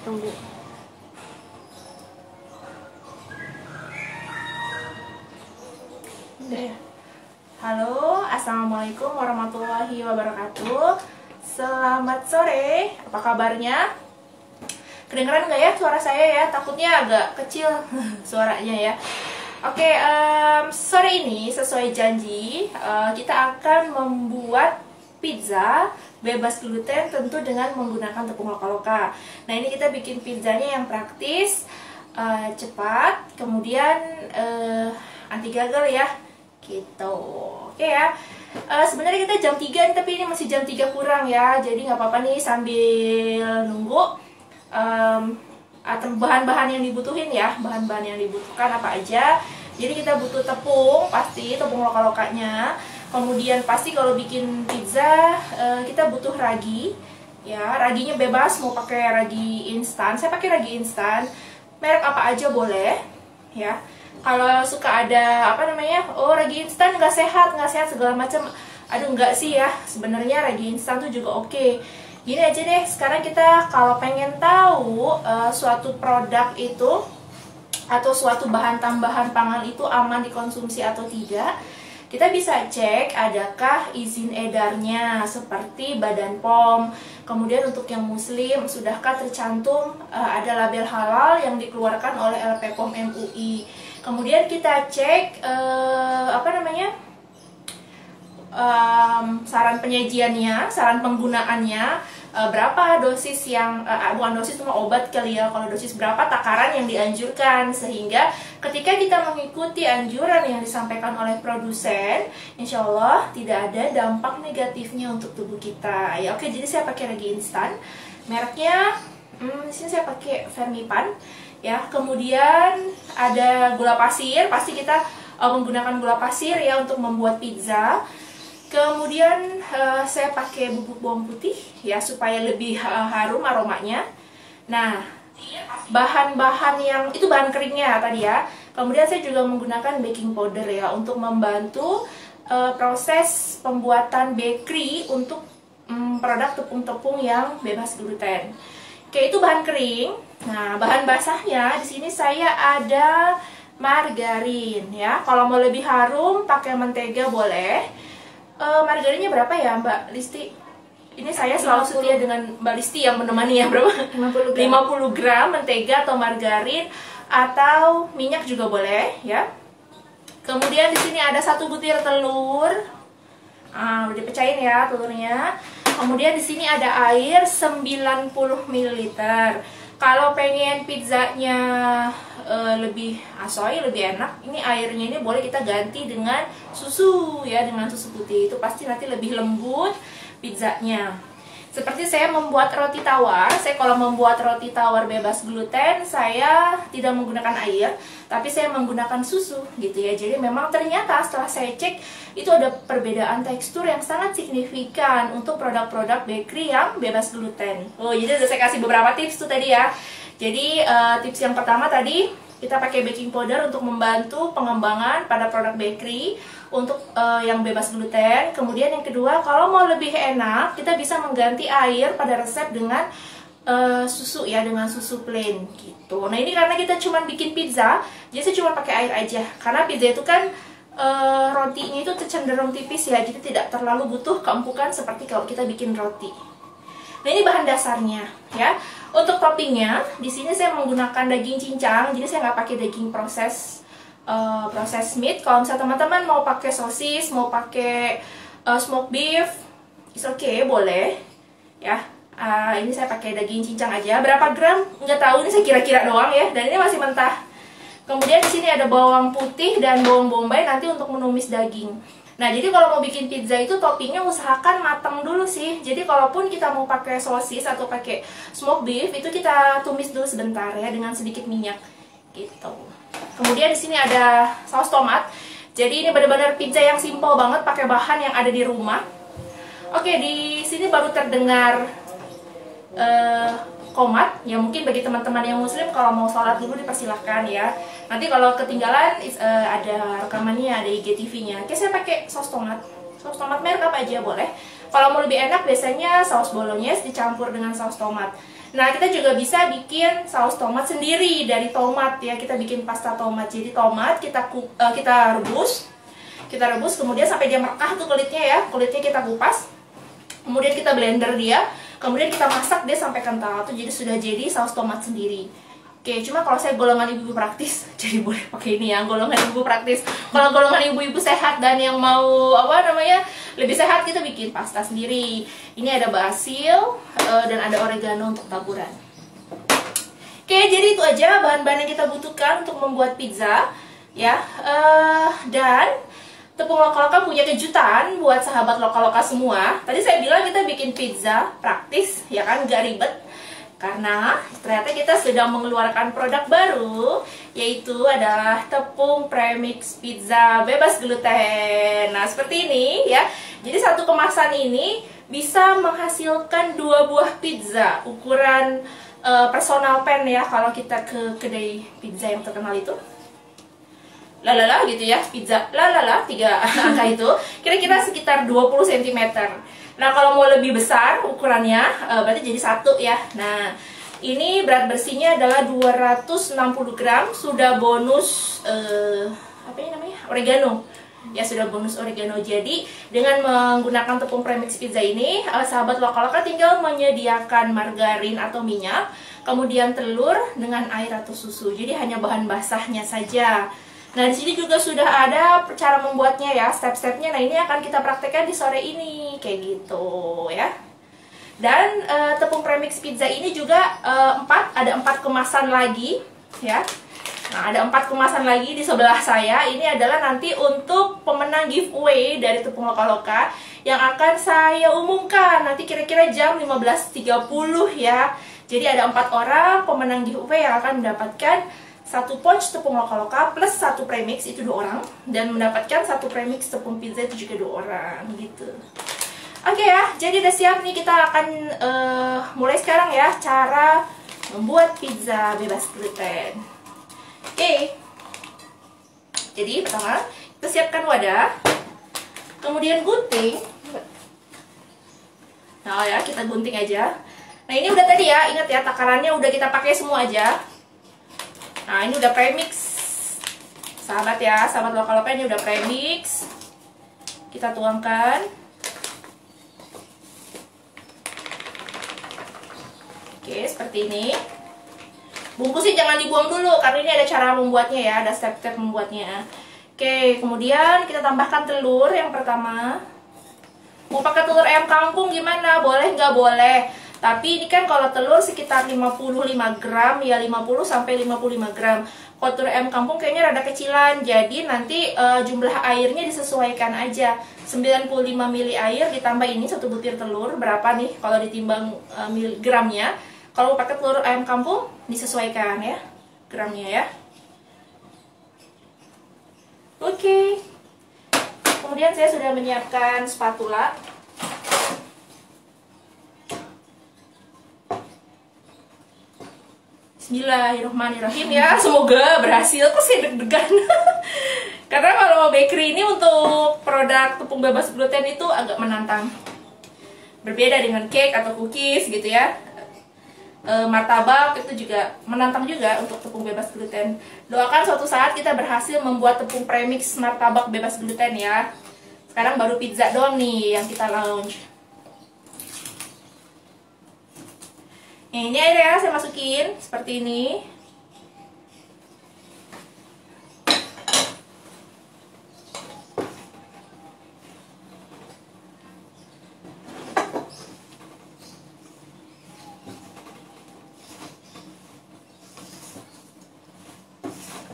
Tunggu. Udah ya. Halo, assalamualaikum warahmatullahi wabarakatuh. Selamat sore, apa kabarnya? Kedengeran nggak ya suara saya ya? Takutnya agak kecil suaranya ya. Oke, sore ini sesuai janji kita akan membuat pizza bebas gluten, tentu dengan menggunakan tepung loka-loka. Nah, ini kita bikin pizzanya yang praktis, cepat, kemudian anti gagal ya, gitu. Oke ya. Sebenarnya kita jam 3 tapi ini masih jam 3 kurang ya, jadi nggak apa-apa nih sambil nunggu. Atau bahan-bahan yang dibutuhin ya, bahan-bahan yang dibutuhkan apa aja. Jadi kita butuh tepung, pasti tepung loka-lokanya. Kemudian pasti kalau bikin pizza kita butuh ragi ya, raginya bebas mau pakai ragi instan. Saya pakai ragi instan, merek apa aja boleh ya. Kalau suka ada apa namanya, oh ragi instan nggak sehat segala macam, aduh nggak sih ya, sebenarnya ragi instan tuh juga oke. Gini aja deh, sekarang kita kalau pengen tahu suatu produk itu atau suatu bahan tambahan pangan itu aman dikonsumsi atau tidak, kita bisa cek adakah izin edarnya seperti Badan POM. Kemudian untuk yang muslim, sudahkah tercantum ada label halal yang dikeluarkan oleh LP POM MUI. Kemudian kita cek apa namanya, saran penyajiannya, saran penggunaannya, berapa dosis yang bukan dosis, cuma obat kali ya, kalau dosis berapa takaran yang dianjurkan, sehingga ketika kita mengikuti anjuran yang disampaikan oleh produsen, insya Allah tidak ada dampak negatifnya untuk tubuh kita ya. Oke, jadi saya pakai ragi instan, mereknya di sini saya pakai Fermipan ya. Kemudian ada gula pasir, pasti kita menggunakan gula pasir ya untuk membuat pizza. Kemudian saya pakai bubuk bawang putih ya supaya lebih harum aromanya. Nah, bahan-bahan yang itu bahan keringnya tadi ya. Kemudian saya juga menggunakan baking powder ya untuk membantu proses pembuatan bakery untuk produk tepung-tepung yang bebas gluten. Oke, itu bahan kering. Nah, bahan basahnya di sini saya ada margarin ya. Kalau mau lebih harum pakai mentega boleh. Margarinnya berapa ya Mbak Listi? Ini saya selalu setia dengan Mbak Listi yang menemani ya, berapa? 50 gram mentega atau margarin, atau minyak juga boleh ya. Kemudian di sini ada 1 butir telur. Udah dipecahin ya telurnya. Kemudian di sini ada air 90 ml. Kalau pengen pizzanya lebih asoy, lebih enak, ini airnya ini boleh kita ganti dengan susu ya, dengan susu putih. Itu pasti nanti lebih lembut pizzanya. Seperti saya membuat roti tawar, saya kalau membuat roti tawar bebas gluten, saya tidak menggunakan air, tapi saya menggunakan susu gitu ya. Jadi memang ternyata setelah saya cek, itu ada perbedaan tekstur yang sangat signifikan untuk produk-produk bakery yang bebas gluten. Oh, jadi udah saya kasih beberapa tips tuh tadi ya. Jadi tips yang pertama tadi, kita pakai baking powder untuk membantu pengembangan pada produk bakery untuk yang bebas gluten. Kemudian yang kedua, kalau mau lebih enak, kita bisa mengganti air pada resep dengan susu ya, dengan susu plain gitu. Nah, ini karena kita cuma bikin pizza, jadi saya cuma pakai air aja. Karena pizza itu kan rotinya itu cenderung tipis ya, jadi tidak terlalu butuh keempukan seperti kalau kita bikin roti. Nah, ini bahan dasarnya ya. Untuk toppingnya, di sini saya menggunakan daging cincang, jadi saya nggak pakai daging proses meat. Kalau misalnya teman-teman mau pakai sosis, mau pakai smoked beef, it's okay, boleh ya. Ini saya pakai daging cincang aja. Berapa gram? Nggak tahu, ini saya kira-kira doang ya. Dan ini masih mentah. Kemudian di sini ada bawang putih dan bawang bombay nanti untuk menumis daging. Nah, jadi kalau mau bikin pizza itu toppingnya usahakan matang dulu sih. Jadi kalaupun kita mau pakai sosis atau pakai smoked beef, itu kita tumis dulu sebentar ya dengan sedikit minyak gitu. Kemudian di sini ada saus tomat. Jadi ini benar-benar pizza yang simple banget, pakai bahan yang ada di rumah. Oke, di sini baru terdengar komat. Ya mungkin bagi teman-teman yang muslim kalau mau sholat dulu dipersilahkan ya. Nanti kalau ketinggalan ada rekamannya, ada IGTV-nya. Oke, saya pakai saus tomat. Saus tomat merek apa aja boleh. Kalau mau lebih enak biasanya saus bolognese dicampur dengan saus tomat. Nah, kita juga bisa bikin saus tomat sendiri dari tomat ya. Kita bikin pasta tomat. Jadi tomat kita rebus. Kita rebus kemudian sampai dia merekah tuh kulitnya ya. Kulitnya kita kupas. Kemudian kita blender dia. Kemudian kita masak dia sampai kental tuh, jadi sudah jadi saus tomat sendiri. Oke, cuma kalau saya golongan ibu-ibu praktis, jadi boleh pakai ini ya, golongan ibu praktis. Kalau golongan ibu-ibu sehat dan yang mau lebih sehat, kita bikin pasta sendiri. Ini ada basil dan ada oregano untuk taburan. Oke, jadi itu aja bahan-bahan yang kita butuhkan untuk membuat pizza ya. Dan tepung loka-loka punya kejutan buat sahabat loka-loka semua. Tadi saya bilang kita bikin pizza praktis ya kan, gak ribet. Karena ternyata kita sedang mengeluarkan produk baru, yaitu adalah tepung premix pizza bebas gluten. Nah, seperti ini ya. Jadi satu kemasan ini bisa menghasilkan 2 buah pizza ukuran personal pan ya, kalau kita ke kedai pizza yang terkenal itu. Lalala gitu ya, pizza lalala 3 angka itu kira-kira sekitar 20 cm. Nah, kalau mau lebih besar ukurannya berarti jadi 1 ya. Nah, ini berat bersihnya adalah 260 gram, sudah bonus apa ini namanya? Oregano. Ya, sudah bonus oregano. Jadi, dengan menggunakan tepung premix pizza ini, sahabat loka-loka tinggal menyediakan margarin atau minyak, kemudian telur dengan air atau susu. Jadi hanya bahan basahnya saja. Nah, di sini juga sudah ada cara membuatnya ya, step-stepnya. Nah, ini akan kita praktekkan di sore ini, kayak gitu ya. Dan tepung premix pizza ini juga ada 4 kemasan lagi ya. Nah, ada 4 kemasan lagi di sebelah saya. Ini adalah nanti untuk pemenang giveaway dari tepung loka-loka yang akan saya umumkan nanti kira-kira jam 15.30 ya. Jadi ada 4 orang pemenang giveaway yang akan mendapatkan 1 pouch tepung loka-loka plus 1 premix, itu 2 orang, dan mendapatkan 1 premix tepung pizza itu juga 2 orang gitu. Oke ya, jadi udah siap nih, kita akan mulai sekarang ya cara membuat pizza bebas gluten. Oke. Jadi pertama kita siapkan wadah, kemudian gunting. Nah ya, kita gunting aja. Nah, ini udah tadi ya, ingat ya, takarannya udah kita pakai semua aja. Nah, ini udah premix, sahabat ya, sahabat loka-loka, ini udah premix. Kita tuangkan. Oke, seperti ini. Bungkusnya jangan dibuang dulu, karena ini ada cara membuatnya ya, ada step-step membuatnya. Oke, kemudian kita tambahkan telur yang pertama. Mau pakai telur ayam kampung gimana? Boleh nggak? Boleh. Tapi ini kan kalau telur sekitar 55 gram ya, 50 sampai 55 gram. Kalau telur ayam kampung kayaknya rada kecilan, jadi nanti jumlah airnya disesuaikan aja. 95 ml air ditambah ini 1 butir telur, berapa nih kalau ditimbang gramnya. Kalau mau pakai telur ayam kampung disesuaikan ya gramnya ya. Oke. Kemudian saya sudah menyiapkan spatula. Bismillahirrahmanirrahim ya, semoga berhasil. Kok sih deg-degan? Karena kalau bakery ini untuk produk tepung bebas gluten itu agak menantang. Berbeda dengan cake atau cookies gitu ya. Martabak itu juga menantang juga untuk tepung bebas gluten. Doakan suatu saat kita berhasil membuat tepung premix martabak bebas gluten ya. Sekarang baru pizza doang nih yang kita launch. Ini airnya saya masukin seperti ini.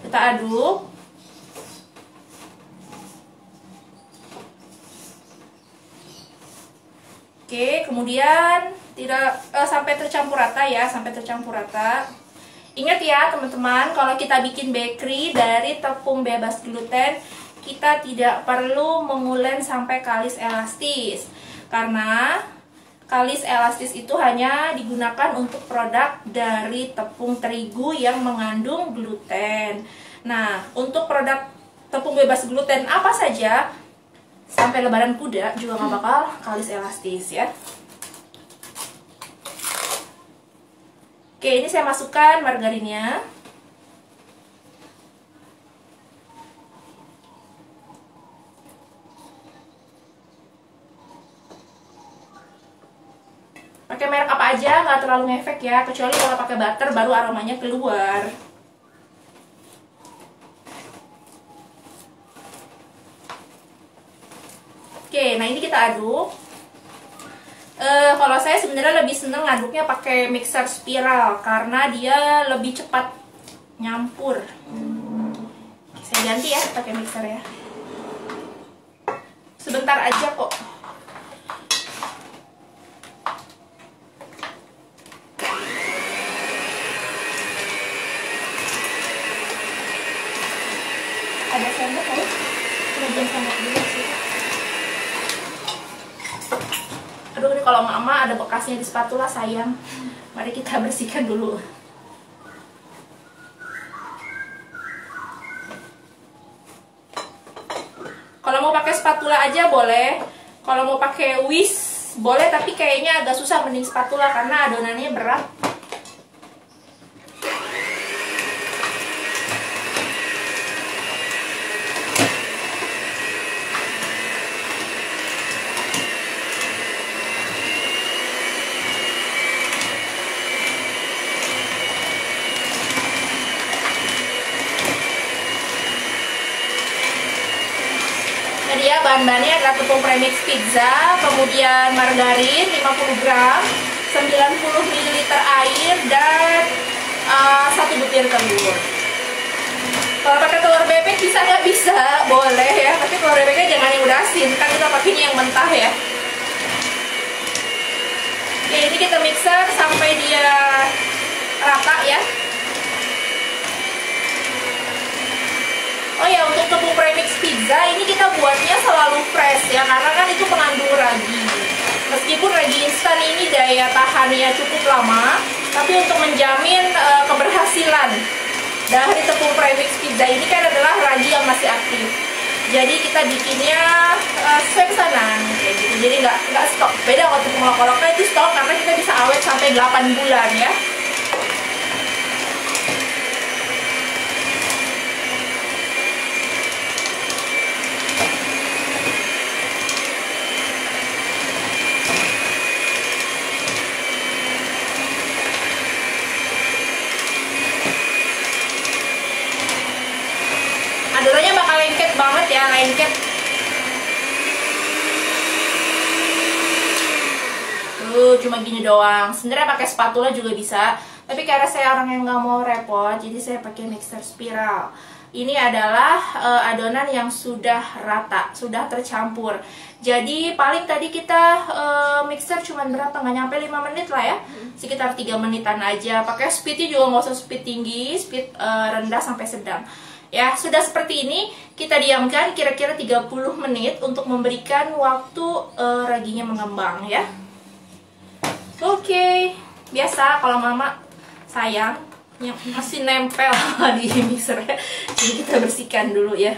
Kita aduk. Oke, kemudian tidak sampai tercampur rata ya, sampai tercampur rata. Ingat ya teman-teman, kalau kita bikin bakery dari tepung bebas gluten, kita tidak perlu mengulen sampai kalis elastis. Karena kalis elastis itu hanya digunakan untuk produk dari tepung terigu yang mengandung gluten. Nah, untuk produk tepung bebas gluten apa saja, sampai lebaran kuda juga nggak bakal kalis elastis ya. Oke, ini saya masukkan margarinnya. Pakai merek apa aja, nggak terlalu ngefek ya, kecuali kalau pakai butter baru aromanya keluar. Oke, nah ini kita aduk. Kalau saya sebenarnya lebih seneng ngaduknya pakai mixer spiral karena dia lebih cepat nyampur. Saya ganti ya pakai mixer ya. Sebentar aja kok. Ada sendok kali? Coba sendok dulu sih. Aduh, ini kalau mama ada bekasnya di spatula sayang. Mari kita bersihkan dulu. Kalau mau pakai spatula aja boleh. Kalau mau pakai whisk boleh, tapi kayaknya agak susah, mending spatula karena adonannya berat. Jadi ya, bahan-bahannya adalah tepung premix pizza, kemudian margarin 50 gram, 90 ml air, dan 1 butir telur. Kalau pakai telur bebek bisa nggak? Bisa, boleh ya, tapi telur bebeknya jangan yang udah asin, kan kita pakainya yang mentah ya. Oke, ini kita mixer sampai dia rata ya. Oh ya, untuk tepung premix pizza ini kita buatnya selalu fresh ya, karena kan itu mengandung ragi. Meskipun ragi instan ini daya tahannya cukup lama, tapi untuk menjamin keberhasilan dari tepung premix pizza ini kan adalah ragi yang masih aktif. Jadi kita bikinnya sesuai pesanan kayak gitu. Jadi nggak stok. Beda kalau tepung loka-loka itu stok karena kita bisa awet sampai 8 bulan ya. Adonannya bakal lengket banget ya, lengket. Cuma gini doang. Sebenarnya pakai spatula juga bisa, tapi karena saya orang yang nggak mau repot, jadi saya pakai mixer spiral. Ini adalah adonan yang sudah rata, sudah tercampur. Jadi paling tadi kita mixer cuman berapa? Nggak nyampe 5 menit lah ya, sekitar 3 menitan aja. Pakai speednya juga nggak usah speed tinggi, speed rendah sampai sedang. Ya, sudah seperti ini, kita diamkan kira-kira 30 menit untuk memberikan waktu raginya mengembang ya. Oke, biasa kalau mama sayang yang masih nempel di mixernya, jadi kita bersihkan dulu ya.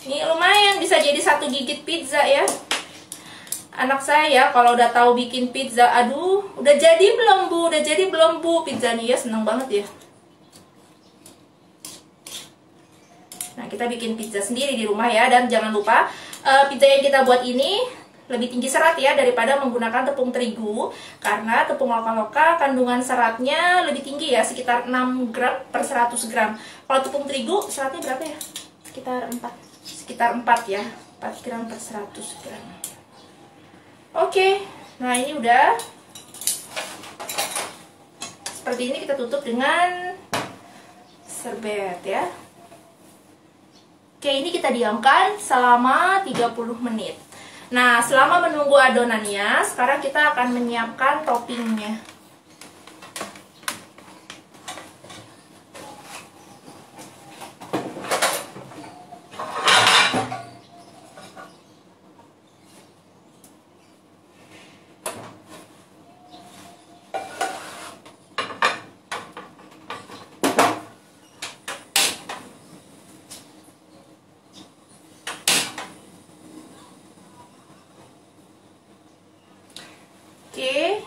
Ini lumayan bisa jadi 1 gigit pizza ya. Anak saya kalau udah tahu bikin pizza, aduh, udah jadi belum bu, udah jadi belum bu pizzanya ya, seneng banget ya. Nah, kita bikin pizza sendiri di rumah ya, dan jangan lupa pizza yang kita buat ini lebih tinggi serat ya daripada menggunakan tepung terigu, karena tepung loka-loka kandungan seratnya lebih tinggi ya, sekitar 6 gram per 100 gram. Kalau tepung terigu seratnya berapa ya? Sekitar 4 ya, 4 gram per 100 gram. Oke, nah ini udah seperti ini, kita tutup dengan serbet ya. Oke, ini kita diamkan selama 30 menit. Nah, selama menunggu adonannya, sekarang kita akan menyiapkan toppingnya. Oke,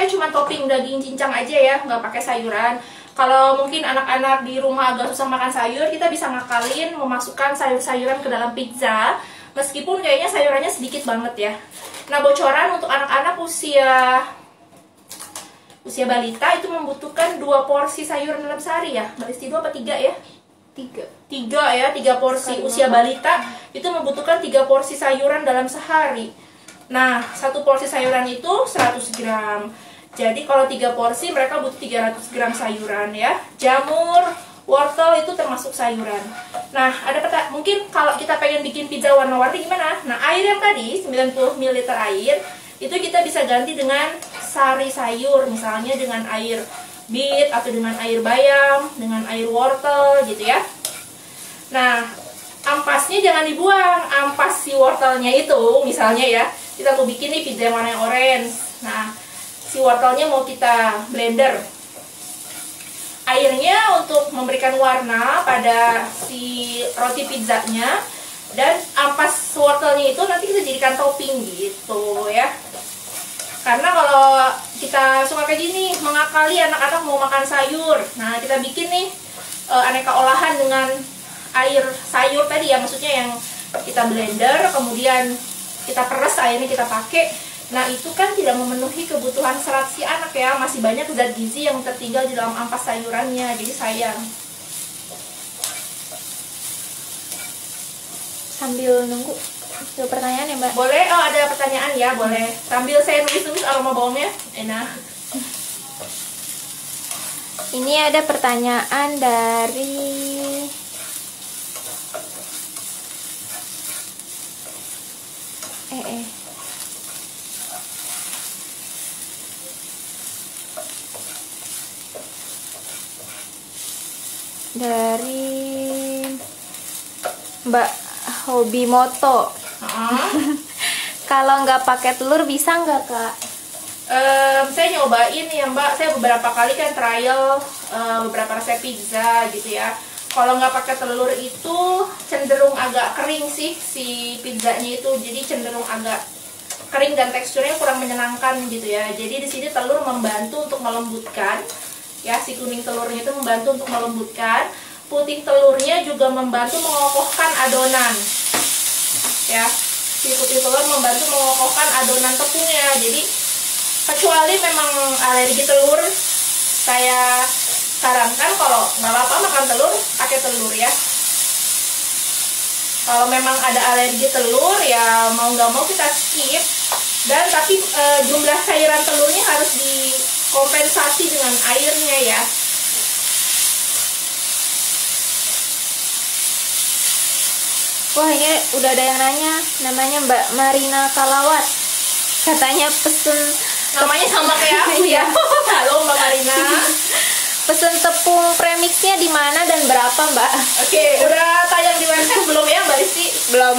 pakai cuma topping daging cincang aja ya, nggak pakai sayuran. Kalau mungkin anak-anak di rumah agak susah makan sayur, kita bisa ngakalin memasukkan sayur-sayuran ke dalam pizza, meskipun kayaknya sayurannya sedikit banget ya. Nah, bocoran untuk anak-anak usia balita itu membutuhkan 2 porsi sayuran dalam sehari ya. Balisti 2 apa 3 ya? 3 ya, 3 porsi. Usia balita itu membutuhkan 3 porsi sayuran dalam sehari. Nah, 1 porsi sayuran itu 100 gram. Jadi kalau 3 porsi mereka butuh 300 gram sayuran ya. Jamur, wortel itu termasuk sayuran. Nah, mungkin kalau kita pengen bikin pizza warna-warni gimana? Nah, air yang tadi 90 ml air itu kita bisa ganti dengan sari sayur, misalnya dengan air beet atau dengan air bayam, dengan air wortel gitu ya. Nah, ampasnya jangan dibuang, ampas si wortelnya itu misalnya ya. Kita mau bikin nih pizza yang warna orange. Nah, si wortelnya mau kita blender. Airnya untuk memberikan warna pada si roti pizzanya, dan ampas wortelnya itu nanti kita jadikan topping gitu ya. Karena kalau kita suka kayak gini, mengakali anak-anak mau makan sayur. Nah, kita bikin nih aneka olahan dengan air sayur tadi ya, maksudnya yang kita blender, kemudian kita peres airnya kita pakai. Nah, itu kan tidak memenuhi kebutuhan serat si anak ya, masih banyak zat gizi yang tertinggal di dalam ampas sayurannya, jadi sayang. Sambil nunggu ada pertanyaan ya Mbak? Boleh, oh ada pertanyaan ya, boleh. Sambil saya nulis-nulis aroma bawangnya, enak. Ini ada pertanyaan dari Mbak Hobi Moto. Kalau nggak pakai telur bisa nggak Kak? Saya nyobain ya Mbak, saya beberapa kali kan trial beberapa resep pizza gitu ya. Kalau nggak pakai telur itu cenderung agak kering sih si pizzanya itu, jadi cenderung agak kering dan teksturnya kurang menyenangkan gitu ya. Jadi di sini telur membantu untuk melembutkan, ya si kuning telurnya itu membantu untuk melembutkan, putih telurnya juga membantu mengokohkan adonan, ya si putih telur membantu mengokohkan adonan tepungnya. Jadi kecuali memang alergi telur, saya sarankan kalau nggak apa-apa makan telur, pakai telur ya. Kalau memang ada alergi telur ya mau nggak mau kita skip. Dan tapi jumlah cairan telurnya harus dikompensasi dengan airnya ya. Wah, ini udah ada yang nanya, namanya Mbak Marina Kalawat. Katanya pesen, namanya sama kayak aku ya. Halo Mbak Marina. Pesen tepung premixnya di mana dan berapa Mbak? Oke, udah tayang di website belum ya Mbak Rizky? Belum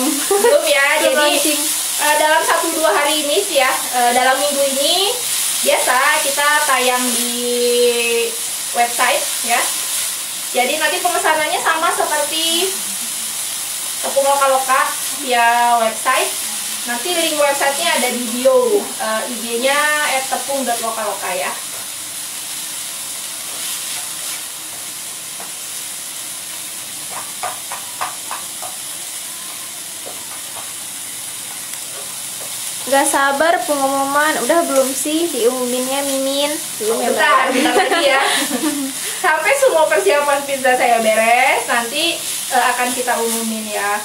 ya. Belum Jadi dalam 1-2 hari ini sih ya, dalam minggu ini biasa kita tayang di website ya. Jadi nanti pemesanannya sama seperti tepung Lokaloka via website. Nanti link websitenya ada di bio, IG-nya @tepung.lokaloka ya. Gak sabar pengumuman, udah belum sih diumuminnya Mimin? Belum ya Mbak? Bentar lagi ya. Sampai semua persiapan pizza saya beres, nanti akan kita umumin ya.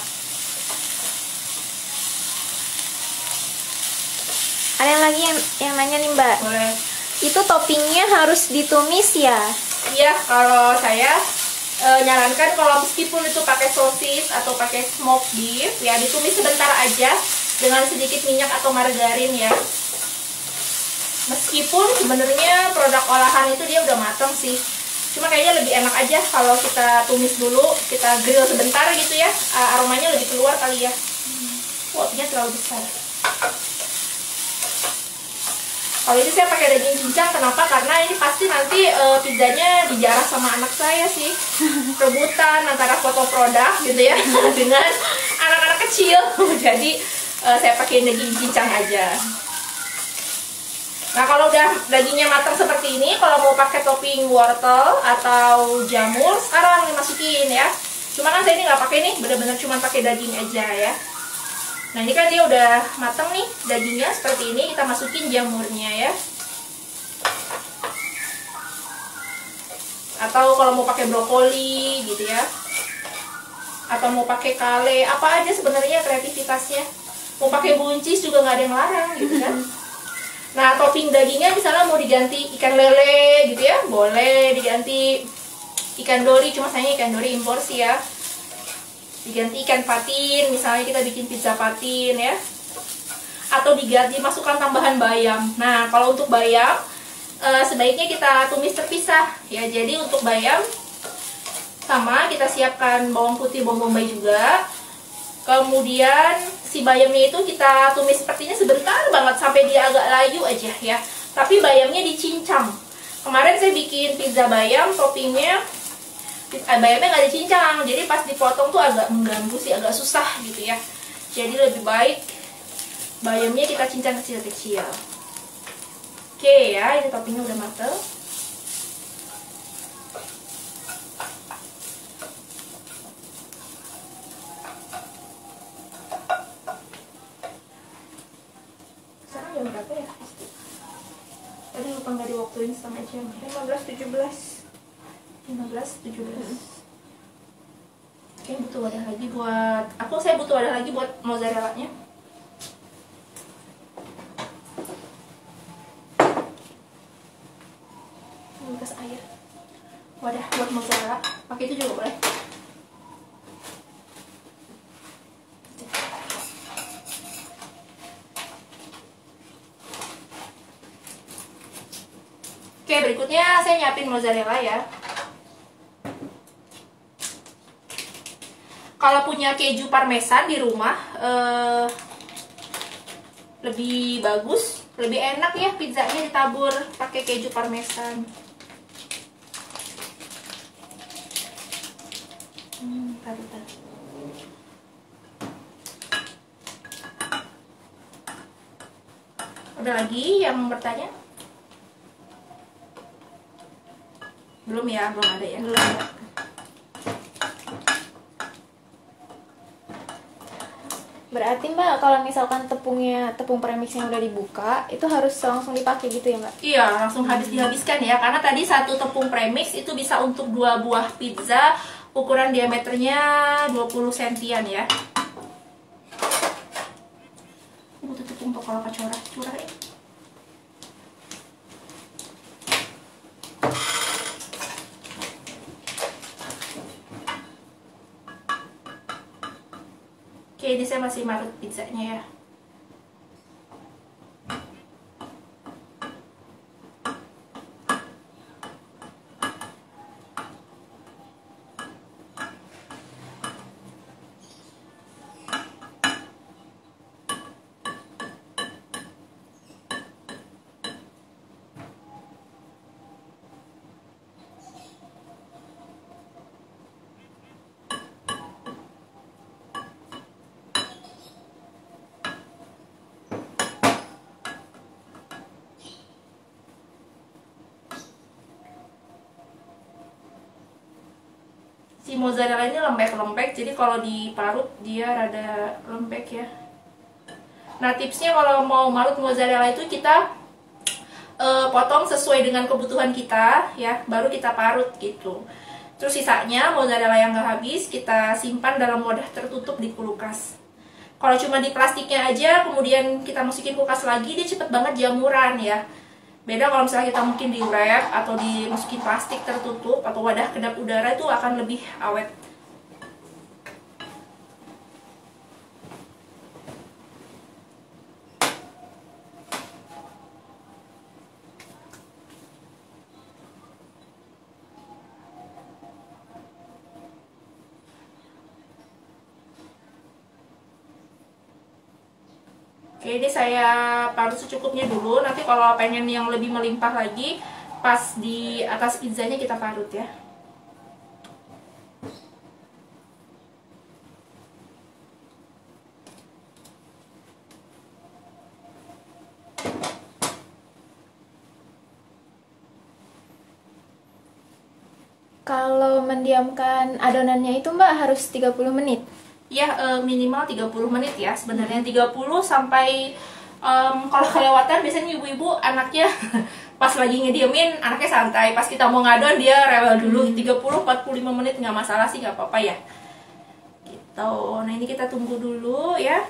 Ada yang lagi yang nanya nih Mbak. Boleh. Itu toppingnya harus ditumis ya? Iya, kalau saya nyarankan kalau meskipun itu pakai sosis atau pakai smoked beef ya, ditumis sebentar aja dengan sedikit minyak atau margarin ya. Meskipun sebenarnya produk olahan itu dia udah matang sih, cuma kayaknya lebih enak aja kalau kita tumis dulu, kita grill sebentar gitu ya, aromanya lebih keluar kali ya. Potnya terlalu besar. Kalau ini saya pakai daging cincang, kenapa? Karena ini pasti nanti pizzanya dijarah sama anak saya sih. Rebutan antara foto produk gitu ya dengan anak-anak kecil. Jadi saya pakai daging cincang aja. Nah, kalau udah dagingnya matang seperti ini, kalau mau pakai topping wortel atau jamur, sekarang dimasukin ya. Cuma kan saya ini nggak pakai nih, bener-bener cuma pakai daging aja ya. Nah, ini kan dia udah matang nih dagingnya seperti ini, kita masukin jamurnya ya. Atau kalau mau pakai brokoli gitu ya. Atau mau pakai kale, apa aja sebenarnya kreativitasnya. Mau pakai buncis juga nggak ada yang larang gitu kan. Nah, topping dagingnya misalnya mau diganti ikan lele gitu ya, boleh diganti ikan dori, cuma sayangnya ikan dori impor sih ya. Diganti ikan patin, misalnya kita bikin pizza patin ya. Atau diganti masukkan tambahan bayam. Nah, kalau untuk bayam sebaiknya kita tumis terpisah ya. Jadi untuk bayam sama kita siapkan bawang putih, bawang bombay juga. Kemudian si bayamnya itu kita tumis sepertinya sebentar banget sampai dia agak layu aja ya. Tapi bayamnya dicincang. Kemarin saya bikin pizza bayam, toppingnya bayamnya nggak dicincang, jadi pas dipotong tuh agak mengganggu sih, agak susah gitu ya. Jadi lebih baik bayamnya kita cincang kecil-kecil. Oke ya, ini toppingnya udah mateng. Jam berapa ya? Tadi lupa nggak diwaktuin setengah jam. 15:17. Oke, butuh wadah lagi buat saya butuh wadah lagi buat mozzarella-nya. Bekas air. Wadah buat mozzarella. Pakai itu juga boleh. Oke, berikutnya saya nyiapin mozzarella ya. Kalau punya keju parmesan di rumah, lebih bagus, lebih enak ya pizzanya ditabur pakai keju parmesan. Bentar. Ada lagi yang bertanya? Belum ya, belum ada ya. Belum. Berarti Mbak, kalau misalkan tepung premix yang udah dibuka, itu harus langsung dipakai gitu ya Mbak? Iya, langsung habis dihabiskan ya. Karena tadi satu tepung premix itu bisa untuk 2 buah pizza, ukuran diameternya 20 sentian ya. Butuh tepung untuk kalau curah ya. Oke, ini saya masih marut pizzanya ya. Si mozzarella ini lembek-lembek, jadi kalau diparut dia rada lembek ya. Nah, tipsnya kalau mau marut mozzarella itu kita potong sesuai dengan kebutuhan kita ya, baru kita parut gitu. Terus sisanya mozzarella yang nggak habis kita simpan dalam wadah tertutup di kulkas. Kalau cuma di plastiknya aja kemudian kita masukin kulkas lagi, dia cepet banget jamuran ya. Beda kalau misalnya kita mungkin di wrap atau dimasukin plastik tertutup atau wadah kedap udara, itu akan lebih awet. Oke, ini saya parut secukupnya dulu. Nanti kalau pengen yang lebih melimpah lagi, pas di atas pizzanya kita parut ya. Kalau mendiamkan adonannya itu Mbak harus 30 menit. Ya, minimal 30 menit ya. Sebenarnya 30 sampai kalau kelewatan biasanya ibu-ibu anaknya pas lagi ngediemin anaknya santai, pas kita mau ngadon dia rewel dulu. 30-45 menit nggak masalah sih, nggak apa-apa ya. Gitu. Nah, ini kita tunggu dulu ya.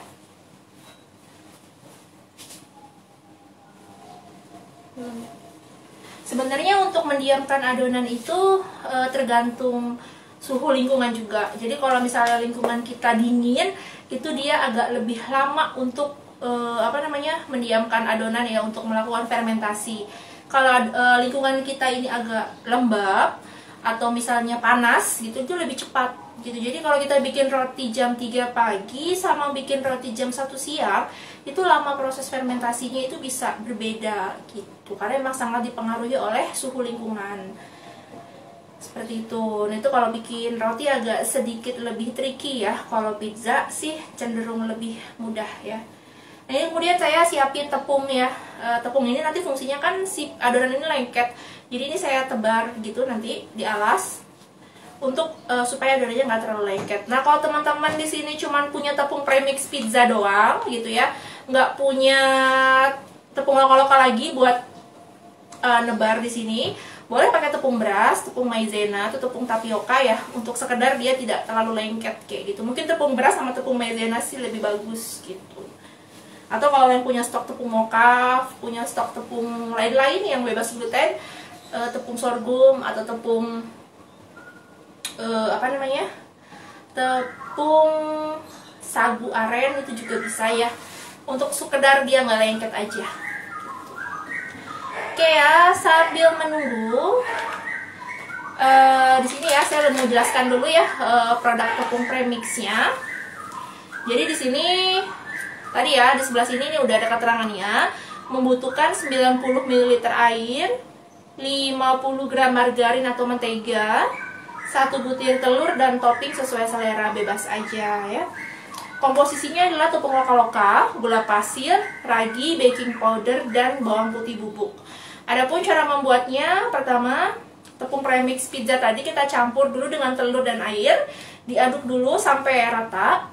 Sebenarnya untuk mendiamkan adonan itu tergantung suhu lingkungan juga. Jadi kalau misalnya lingkungan kita dingin, itu dia agak lebih lama untuk mendiamkan adonan ya, untuk melakukan fermentasi. Kalau lingkungan kita ini agak lembab atau misalnya panas gitu, itu lebih cepat gitu. Jadi kalau kita bikin roti jam 3 pagi sama bikin roti jam 1 siang, itu lama proses fermentasinya itu bisa berbeda gitu, karena memang sangat dipengaruhi oleh suhu lingkungan. Seperti itu. Nah, itu kalau bikin roti agak sedikit lebih tricky ya. Kalau pizza sih cenderung lebih mudah ya. Nah, ini kemudian saya siapin tepung ya. Tepung ini nanti fungsinya kan si adonan ini lengket. Jadi ini saya tebar gitu nanti dialas untuk supaya adonannya nggak terlalu lengket. Nah, kalau teman-teman di sini cuman punya tepung premix pizza doang gitu ya, nggak punya tepung lokal-lokal lagi buat nebar di sini, boleh pakai tepung beras, tepung maizena atau tepung tapioka ya, untuk sekedar dia tidak terlalu lengket kayak gitu. Mungkin tepung beras sama tepung maizena sih lebih bagus gitu. Atau kalau yang punya stok tepung moka, punya stok tepung lain-lain yang bebas gluten, tepung sorghum atau tepung tepung sagu aren itu juga bisa ya, untuk sekedar dia nggak lengket aja. Oke ya, sambil menunggu di sini ya saya udah mau jelaskan dulu ya produk tepung premixnya. Jadi di sini tadi ya di sebelah sini ini udah ada keterangannya, membutuhkan 90 ml air, 50 gram margarin atau mentega, 1 butir telur, dan topping sesuai selera, bebas aja ya. Komposisinya adalah tepung loka-loka, gula pasir, ragi, baking powder, dan bawang putih bubuk. Adapun cara membuatnya, pertama tepung premix pizza tadi kita campur dulu dengan telur dan air, diaduk dulu sampai rata.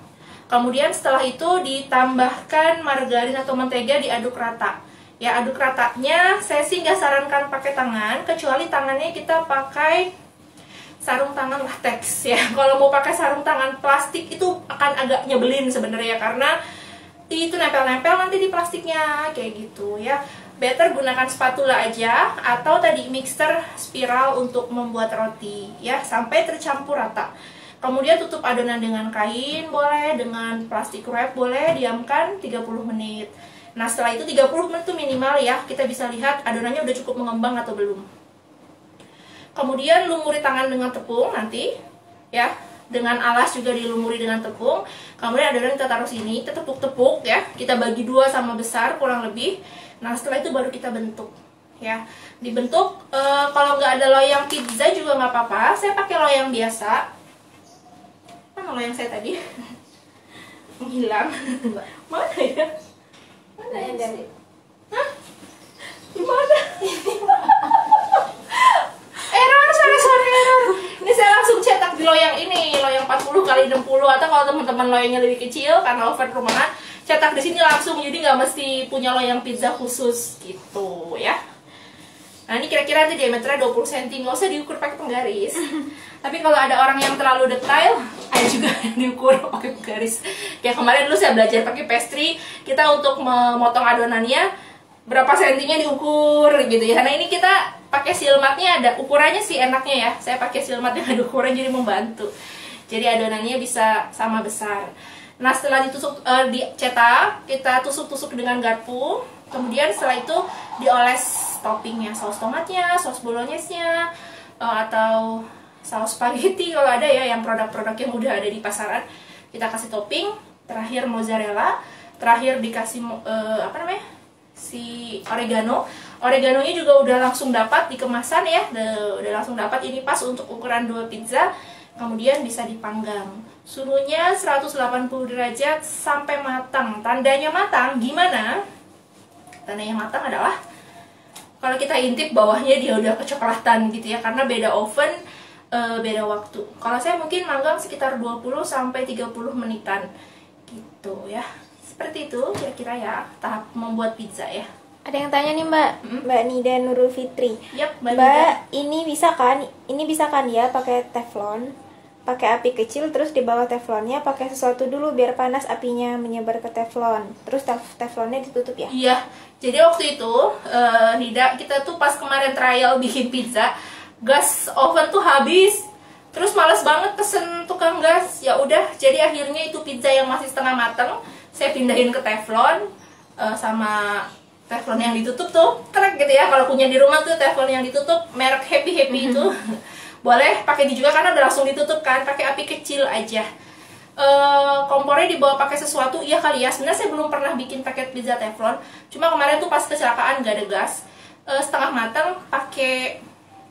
Kemudian setelah itu ditambahkan margarin atau mentega, diaduk rata. Ya, aduk ratanya saya sih nggak sarankan pakai tangan, kecuali tangannya kita pakai sarung tangan latex ya. Kalau mau pakai sarung tangan plastik itu akan agak nyebelin sebenarnya, karena itu nempel-nempel nanti di plastiknya kayak gitu ya. Better gunakan spatula aja atau tadi mixer spiral untuk membuat roti ya, sampai tercampur rata. Kemudian tutup adonan dengan kain boleh, dengan plastik wrap boleh, diamkan 30 menit. Nah, setelah itu 30 menit itu minimal ya, kita bisa lihat adonannya udah cukup mengembang atau belum. Kemudian lumuri tangan dengan tepung nanti ya, dengan alas juga dilumuri dengan tepung. Kemudian adonan kita taruh sini, kita tepuk-tepuk ya, kita bagi dua sama besar kurang lebih. Nah, setelah itu baru kita bentuk ya. Dibentuk, kalau nggak ada loyang pizza juga nggak apa-apa, saya pakai loyang biasa. Mana loyang saya tadi? Menghilang. Mana ya? Mana yang dari? Hah? Gimana? Sorry. Ini saya langsung cetak di loyang ini, loyang 40 x 60, atau kalau teman-teman loyangnya lebih kecil karena oven rumahan, cetak di sini langsung, jadi nggak mesti punya loyang pizza khusus gitu ya. Nah, ini kira-kira nanti diameternya 20 cm, nggak usah diukur pakai penggaris. Tapi kalau ada orang yang terlalu detail, ada juga yang diukur pakai penggaris. Kayak kemarin dulu saya belajar pakai pastry, kita untuk memotong adonannya berapa sentinya diukur gitu ya. Nah, ini kita pakai silmatnya, ada ukurannya sih enaknya ya. Saya pakai silmat dengan ukuran jadi membantu. Jadi adonannya bisa sama besar. Nah, setelah ditusuk dicetak, kita tusuk-tusuk dengan garpu. Kemudian setelah itu dioles toppingnya, saus tomatnya, saus bolognese-nya, atau saus spaghetti kalau ada ya, yang produk-produk yang udah ada di pasaran. Kita kasih topping, terakhir mozzarella, terakhir dikasih si oregano. Oreganonya juga udah langsung dapat di kemasan ya, udah langsung dapat, ini pas untuk ukuran 2 pizza. Kemudian bisa dipanggang. Suhunya 180 derajat sampai matang. Tandanya matang gimana? Tandanya matang adalah kalau kita intip bawahnya dia udah kecoklatan gitu ya, karena beda oven beda waktu. Kalau saya mungkin manggang sekitar 20 sampai 30 menitan gitu ya. Seperti itu kira-kira ya tahap membuat pizza ya. Ada yang tanya nih Mbak, Mbak Nida Nurul Fitri. Yap, Mbak, ini bisa kan ya pakai teflon, pakai api kecil, terus di bawah teflonnya pakai sesuatu dulu biar panas apinya menyebar ke teflon, terus teflonnya ditutup ya? Iya, jadi waktu itu Nida, kita tuh pas kemarin trial bikin pizza, gas oven tuh habis, terus males banget pesen tukang gas. Ya udah, jadi akhirnya itu pizza yang masih setengah mateng saya pindahin ke teflon, sama teflon yang ditutup tuh krek gitu ya. Kalau punya di rumah tuh teflon yang ditutup merek Happy itu boleh pakai di juga karena udah langsung ditutup kan, pakai api kecil aja. Kompornya dibawa pakai sesuatu, iya kali ya. Sebenarnya saya belum pernah bikin paket pizza teflon, cuma kemarin tuh pas kecelakaan gak ada gas, setengah matang pakai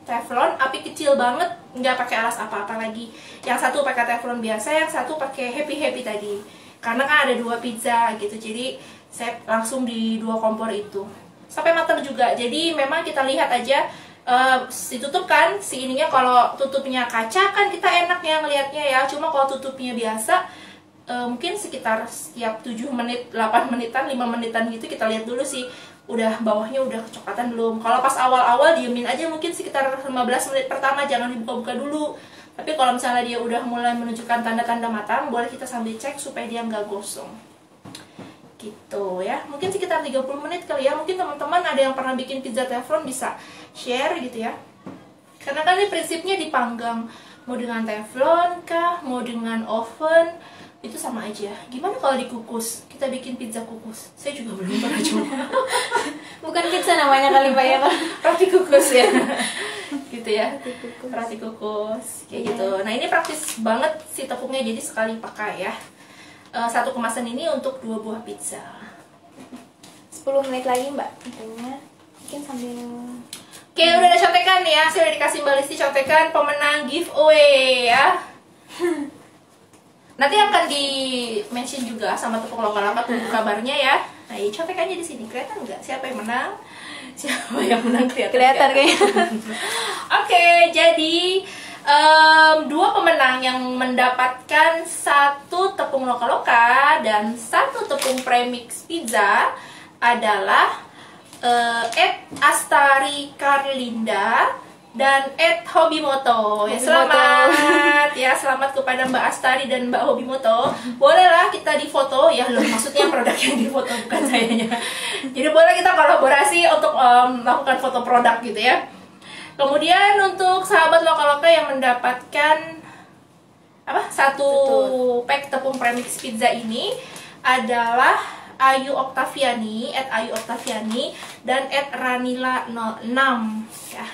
teflon api kecil banget, nggak pakai alas apa-apa lagi. Yang satu pakai teflon biasa, yang satu pakai Happy tadi. Karena kan ada 2 pizza gitu, jadi saya langsung di 2 kompor itu sampai matang juga. Jadi memang kita lihat aja, ditutup kan si ininya. Kalau tutupnya kaca kan kita enak ya ngelihatnya ya, cuma kalau tutupnya biasa, mungkin sekitar setiap 7 menit, 8 menitan, 5 menitan gitu kita lihat dulu sih udah bawahnya udah kecoklatan belum. Kalau pas awal-awal diemin aja mungkin sekitar 15 menit pertama, jangan dibuka-buka dulu. Tapi kalau misalnya dia udah mulai menunjukkan tanda-tanda matang, boleh kita sambil cek supaya dia nggak gosong gitu ya. Mungkin sekitar 30 menit kali ya. Mungkin teman-teman ada yang pernah bikin pizza teflon bisa share gitu ya, karena kan ini prinsipnya dipanggang, mau dengan teflon kah, mau dengan oven, itu sama aja. Gimana kalau dikukus? Kita bikin pizza kukus. Saya juga belum pernah coba. Bukan pizza namanya kali Pak ya, Pak. Roti kukus ya. Gitu ya. Roti kukus kayak gitu. Nah, ini praktis banget si tepungnya, jadi sekali pakai ya. Satu kemasan ini untuk 2 buah pizza. 10 menit lagi Mbak, katanya. Mungkin sambil... Oke, udah ada contekan ya. Saya udah dikasih Mbak Listi contekan pemenang giveaway ya. Nanti akan di mention juga sama tepung lokal apa tunggu kabarnya ya. Nah, ini contekannya di sini. Kelihatan nggak siapa yang menang? Siapa yang menang kelihatan kayaknya. Oke, jadi 2 pemenang yang mendapatkan 1 tepung loka-loka dan 1 tepung premix pizza adalah @Astari Karlinda dan @Hobimoto. Ya, selamat ya, selamat kepada Mbak Astari dan Mbak Hobimoto. Bolehlah kita difoto ya, loh maksudnya produk yang difoto bukan sayanya. Jadi boleh kita kolaborasi untuk melakukan foto produk gitu ya. Kemudian untuk sahabat lokal-lokal yang mendapatkan satu pack tepung premix pizza ini adalah Ayu Oktaviani, @Ayu Oktaviani dan @Ranila06 ya.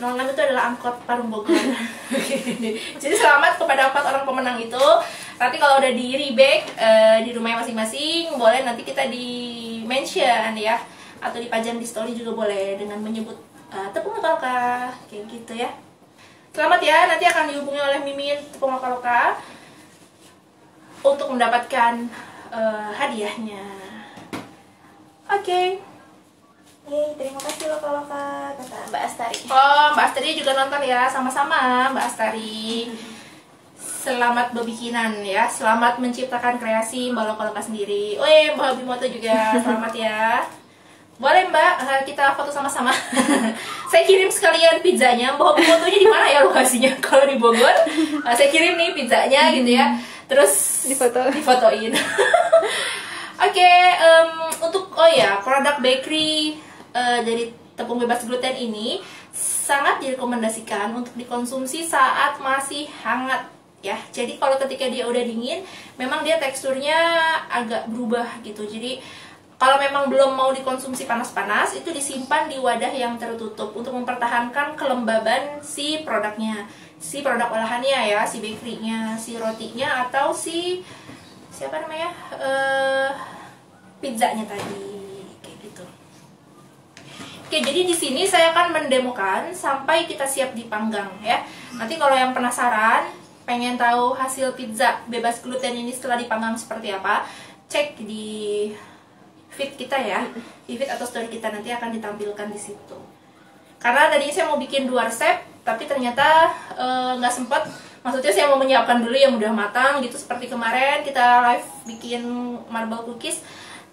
06 itu adalah angkot Parung Bogor. Jadi selamat kepada 4 orang pemenang itu. Nanti kalau udah di rebake di rumahnya masing-masing, boleh nanti kita di mention ya, atau dipajang di story juga boleh dengan menyebut tepung loka-loka kayak gitu ya. Selamat ya, nanti akan dihubungi oleh Mimin tepung loka-loka untuk mendapatkan hadiahnya. Oke. Terima kasih loka-loka, kata Mbak Astari. Oh, Mbak Astari juga nonton ya, sama-sama Mbak Astari. Selamat berbikinan ya, selamat menciptakan kreasi Mbak loka-loka sendiri. Mbak Hobimoto juga selamat ya. Boleh Mbak, kita foto sama-sama. Saya kirim sekalian pizzanya. Mbak Hobimotonya di mana ya lokasinya? Kalau di Bogor, saya kirim nih pizzanya gitu ya. Terus difotoin. Oke, untuk produk bakery dari tepung bebas gluten ini sangat direkomendasikan untuk dikonsumsi saat masih hangat ya. Jadi kalau ketika dia udah dingin, memang dia teksturnya agak berubah gitu. Jadi kalau memang belum mau dikonsumsi panas-panas, itu disimpan di wadah yang tertutup untuk mempertahankan kelembaban si produknya, si produk olahannya ya, si bakerynya, si rotinya, atau si pizzanya tadi kayak gitu. Oke, jadi di sini saya akan mendemokan sampai kita siap dipanggang ya. Nanti kalau yang penasaran, pengen tahu hasil pizza bebas gluten ini setelah dipanggang seperti apa, cek di feed kita ya, di feed atau story kita, nanti akan ditampilkan di situ. Karena tadinya saya mau bikin 2 resep, tapi ternyata nggak sempet. Maksudnya saya mau menyiapkan dulu yang udah matang gitu, seperti kemarin kita live bikin marble cookies,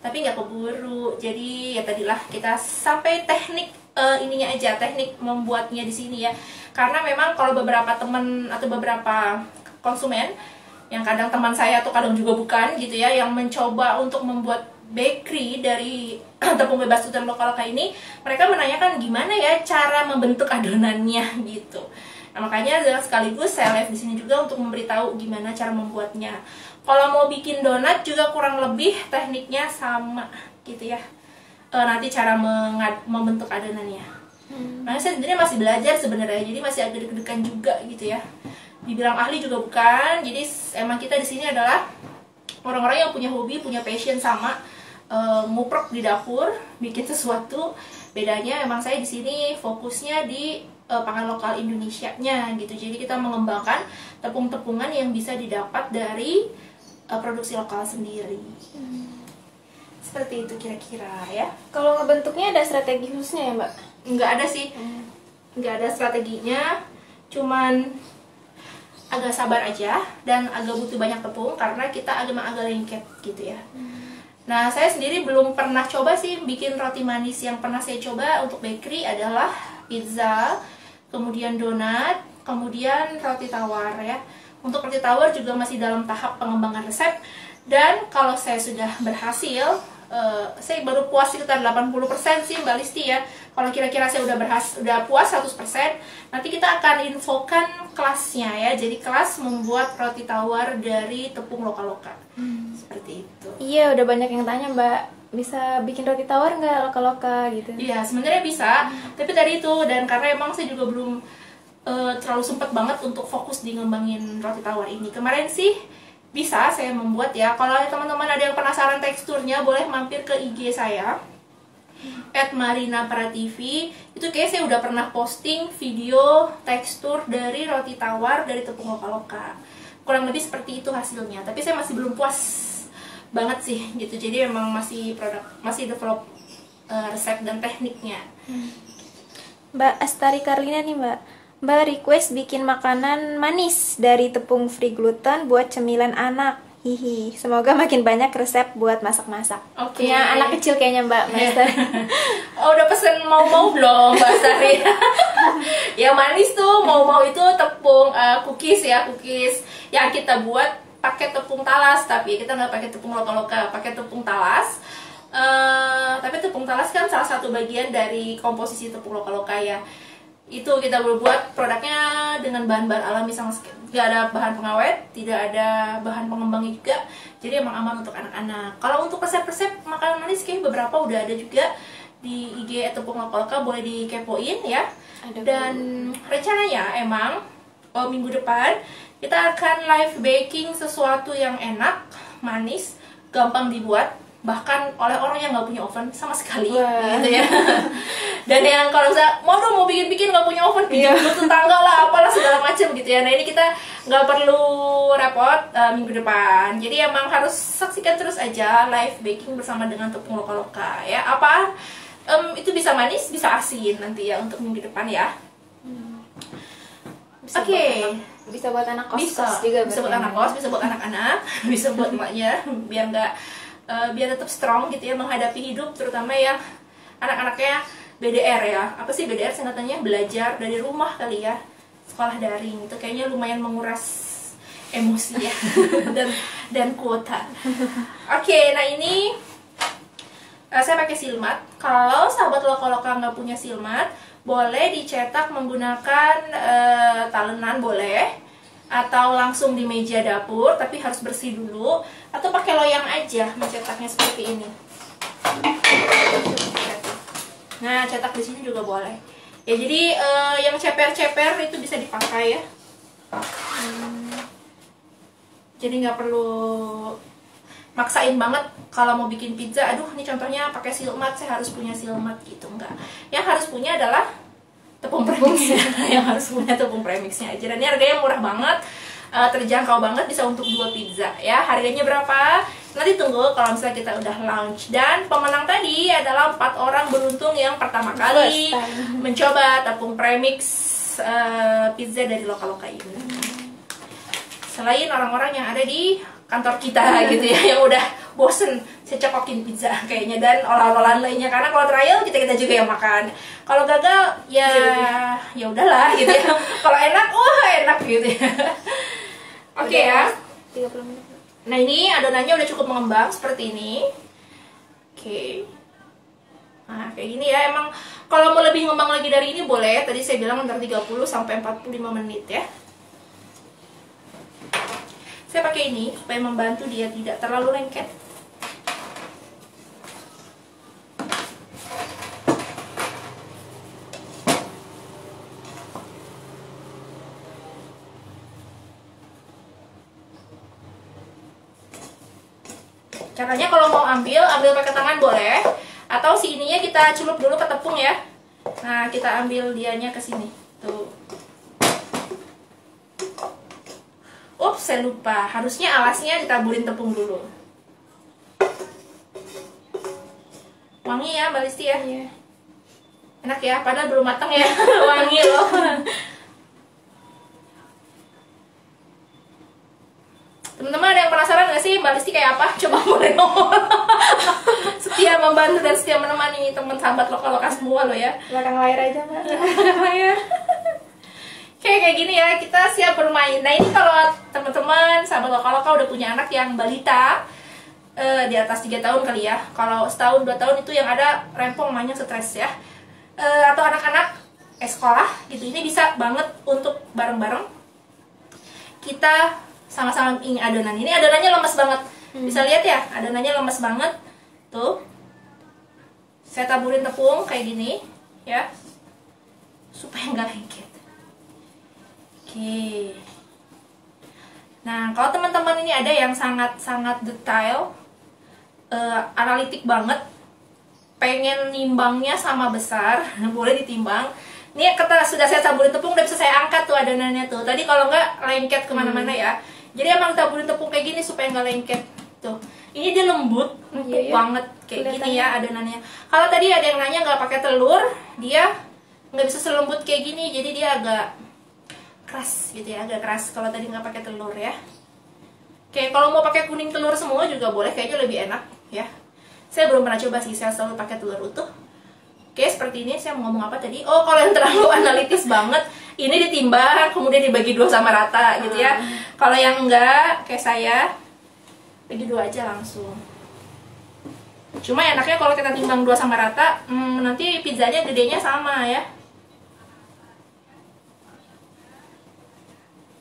tapi nggak keburu. Jadi ya tadilah kita sampai teknik ininya aja, teknik membuatnya di sini ya. Karena memang kalau beberapa teman atau beberapa konsumen, yang kadang teman saya atau kadang juga bukan gitu ya, yang mencoba untuk membuat bakery dari tepung bebas gluten lokal kayak ini, mereka menanyakan gimana ya cara membentuk adonannya gitu. Nah, makanya sekaligus saya live di sini juga untuk memberitahu gimana cara membuatnya. Kalau mau bikin donat juga kurang lebih tekniknya sama gitu ya. Nanti cara membentuk adonannya. Nah, saya sebenarnya masih belajar sebenarnya, jadi masih agak deg-degan juga gitu ya. Dibilang ahli juga bukan. Jadi emang kita di sini adalah orang-orang yang punya hobi, punya passion sama nguprek di dapur, bikin sesuatu. Bedanya emang saya di sini fokusnya di pangan lokal Indonesianya gitu. Jadi kita mengembangkan tepung-tepungan yang bisa didapat dari produksi lokal sendiri. Seperti itu kira-kira ya. Kalau ngebentuknya ada strategi khususnya ya, Mbak? Nggak ada sih, nggak ada strateginya. Cuman agak sabar aja dan agak butuh banyak tepung karena kita agak lengket gitu ya. Nah, saya sendiri belum pernah coba sih bikin roti manis. Yang pernah saya coba untuk bakery adalah pizza, kemudian donat, kemudian roti tawar ya. Untuk roti tawar juga masih dalam tahap pengembangan resep. Dan kalau saya sudah berhasil, saya baru puas sekitar 80% sih Mbak Listi ya. Kalau kira-kira saya udah puas 100%, nanti kita akan infokan kelasnya ya. Jadi kelas membuat roti tawar dari tepung lokal-lokal. Seperti itu. Iya, udah banyak yang tanya, Mbak, bisa bikin roti tawar nggak lokal-lokal gitu? Iya, sebenarnya bisa. Tapi tadi itu, dan karena emang saya juga belum terlalu sempat banget untuk fokus di ngembangin roti tawar ini. Kemarin sih bisa saya membuat ya. Kalau teman-teman ada yang penasaran teksturnya, boleh mampir ke IG saya @marinaprativi. Itu kayak saya udah pernah posting video tekstur dari roti tawar dari tepung lokal-lokal. Kurang lebih seperti itu hasilnya. Tapi saya masih belum puas banget sih gitu. Jadi memang masih develop resep dan tekniknya. Mbak Astari Karlina nih, Mbak request bikin makanan manis dari tepung free gluten buat cemilan anak. Hihi, semoga makin banyak resep buat masak-masak. Oke. Ya, anak kecil kayaknya Mbak Astari. Oh, udah pesen mau belum Mbak Astari? Yang manis tuh mau itu tepung cookies ya, cookies yang kita buat pakai tepung talas, tapi kita nggak pakai tepung lokal-lokal, pakai tepung talas. Tapi tepung talas kan salah satu bagian dari komposisi tepung lokal-lokal ya. Itu kita buat produknya dengan bahan-bahan alami, sama nggak ada bahan pengawet, tidak ada bahan pengembangnya juga. Jadi emang aman untuk anak-anak. Kalau untuk resep-resep makanan manis kayak beberapa udah ada juga di IG tepung lokal-lokal, boleh dikepoin ya. Dan rencananya emang minggu depan kita akan live baking sesuatu yang enak, manis, gampang dibuat, bahkan oleh orang yang nggak punya oven sama sekali. Gitu ya. Dan yang kalau misalnya mau bikin nggak punya oven, pinjam dulu tetangga lah, apalah segala macam gitu ya. Nah, ini kita nggak perlu repot minggu depan. Jadi emang harus saksikan terus aja live baking bersama dengan tepung lokal-lokal ya. Itu bisa manis, bisa asin nanti ya untuk minggu depan ya. Oke. Bisa buat anak kos, Bisa juga. Bisa buat anak kos, bisa buat anak-anak, bisa buat emaknya, biar tetap strong gitu ya menghadapi hidup, terutama yang anak-anaknya BDR ya. Apa sih BDR singkatannya? Belajar dari rumah kali ya, sekolah daring. Itu kayaknya lumayan menguras emosi ya dan kuota. Oke, nah ini saya pakai silmat. Kalau sahabat lokal-lokal nggak punya silmat, boleh dicetak menggunakan talenan boleh, atau langsung di meja dapur, tapi harus bersih dulu, atau pakai loyang aja mencetaknya seperti ini. Nah, cetak di sini juga boleh. Ya, jadi yang ceper-ceper itu bisa dipakai ya. Jadi nggak perlu maksain banget kalau mau bikin pizza. Aduh, ini contohnya pakai silmat, saya harus punya silmat gitu, enggak. Yang harus punya adalah tepung premixnya. Yang harus punya tepung premixnya aja. Dan ini harganya murah banget, terjangkau banget, bisa untuk 2 pizza ya. Harganya berapa? Nanti tunggu kalau misalnya kita udah launch. Dan pemenang tadi adalah 4 orang beruntung yang pertama kali mencoba tepung premix pizza dari Lokaloka ini. Selain orang-orang yang ada di kantor kita gitu ya, yang udah bosen cecokin pizza kayaknya dan olahan-olahan lainnya, karena kalau trial kita juga yang makan. Kalau gagal ya ya udahlah gitu ya. Kalau enak, wah enak gitu ya. Oke ya. 30 menit. Nah ini adonannya udah cukup mengembang seperti ini. Oke. Nah kayak gini ya. Emang kalau mau lebih ngembang lagi dari ini boleh. Tadi saya bilang antara 30 sampai 45 menit ya. Saya pakai ini supaya membantu dia tidak terlalu lengket. Caranya kalau mau ambil pakai tangan boleh, atau si ininya kita celup dulu ke tepung ya. Nah, kita ambil dianya ke sini. Tuh. Ups, saya lupa. Harusnya alasnya ditaburin tepung dulu. Wangi ya, Mbak Listi ya? Iya. Enak ya, padahal belum matang ya. Wangi loh. Teman-teman ada yang penasaran gak sih Mbak Listi kayak apa? Coba boleh ngomong. Setia membantu dan setia menemani teman sahabat Lokaloka semua loh ya. Belakang layar aja, Mbak. Layar. Kayak gini ya, kita siap bermain. Nah ini kalau teman-teman sahabat Lokaloka udah punya anak yang balita, di atas 3 tahun kali ya. Kalau setahun 2 tahun itu yang ada rempong banyak stres ya. Atau anak-anak sekolah gitu, ini bisa banget untuk bareng-bareng kita sama-sama ingin adonan. Ini adonannya lemes banget. Bisa lihat ya, adonannya lemes banget. Tuh. Saya taburin tepung kayak gini ya. Supaya nggak lengket. Oke. Nah, kalau teman-teman ini ada yang sangat-sangat detail, analitik banget, pengen nimbangnya sama besar, boleh ditimbang. Ini sudah saya taburin tepung, udah bisa saya angkat tuh adonannya tuh. Tadi kalau nggak lengket kemana-mana ya. Jadi emang taburin tepung kayak gini supaya nggak lengket tuh. Ini dia lembut, empuk banget kayak gini ya adonannya. Kalau tadi ada yang nanya nggak pakai telur, dia nggak bisa selembut kayak gini. Jadi dia agak keras gitu ya, agak keras kalau tadi nggak pakai telur ya. Oke, kalau mau pakai kuning telur semua juga boleh, kayaknya lebih enak ya. Saya belum pernah coba sih, saya selalu pakai telur utuh. Oke, seperti ini. Saya mau ngomong apa tadi? Oh, kalau yang terlalu analitis banget, ini ditimbang, kemudian dibagi 2 sama rata gitu ya. Kalau yang enggak, kayak saya, bagi 2 aja langsung. Cuma enaknya kalau kita timbang 2 sama rata, nanti pizzanya gedenya sama ya.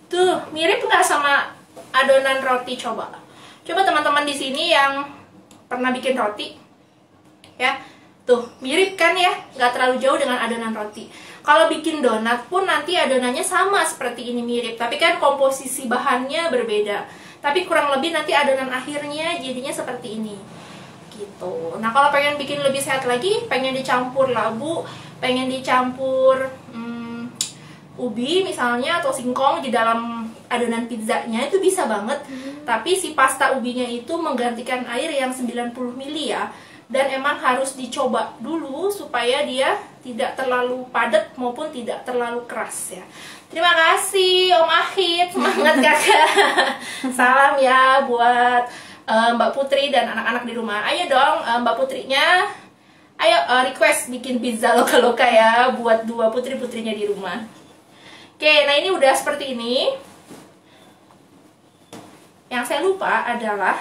Tuh, mirip nggak sama adonan roti? Coba teman-teman di sini yang pernah bikin roti, ya, tuh mirip kan ya, nggak terlalu jauh dengan adonan roti. Kalau bikin donat pun nanti adonannya sama seperti ini, mirip, tapi kan komposisi bahannya berbeda. Tapi kurang lebih nanti adonan akhirnya jadinya seperti ini, gitu. Nah kalau pengen bikin lebih sehat lagi, pengen dicampur labu, pengen dicampur ubi misalnya atau singkong di dalam adonan pizzanya, itu bisa banget. Tapi si pasta ubinya itu menggantikan air yang 90 ml ya. Dan emang harus dicoba dulu supaya dia tidak terlalu padat maupun tidak terlalu keras ya. Terima kasih Om Ahid, semangat kakak. Salam ya buat Mbak Putri dan anak-anak di rumah. Ayo dong Mbak Putrinya, ayo request bikin pizza Lokaloka ya buat 2 putri-putrinya di rumah. Oke, nah ini udah seperti ini. Yang saya lupa adalah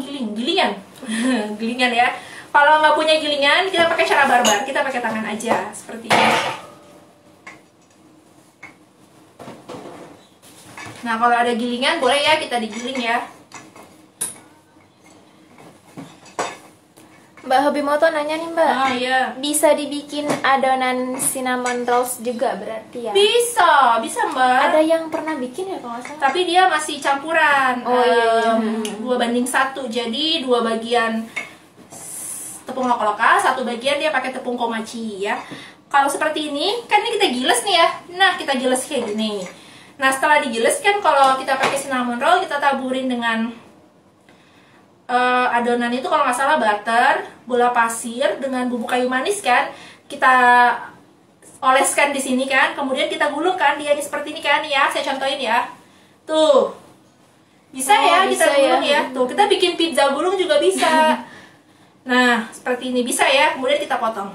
gilingan. Gilingan ya. Kalau nggak punya gilingan, kita pakai cara barbar. Kita pakai tangan aja, seperti ini. Nah, kalau ada gilingan, boleh ya kita digiling ya. Mbak Hobimoto nanya nih Mbak, Ah iya. bisa dibikin adonan cinnamon rolls juga berarti ya? Bisa Mbak. Ada yang pernah bikin ya kalau nggak salah? Tapi dia masih campuran. Oh iya. 2:1. Jadi 2 bagian tepung Lokaloka, 1 bagian dia pakai tepung komachi ya. Kalau seperti ini, kan ini kita giles nih ya. Nah, kita giles kayak gini. Nah, setelah digiles kan kalau kita pakai cinnamon roll, kita taburin dengan adonan itu kalau nggak salah butter, gula pasir dengan bubuk kayu manis kan. Kita oleskan di sini kan, kemudian kita gulung kan, dia seperti ini kan ya. Saya contohin ya. Tuh. Bisa ya bisa kita gulung ya. ya. Tuh, kita bikin pizza gulung juga bisa. Nah, seperti ini bisa ya. Kemudian kita potong.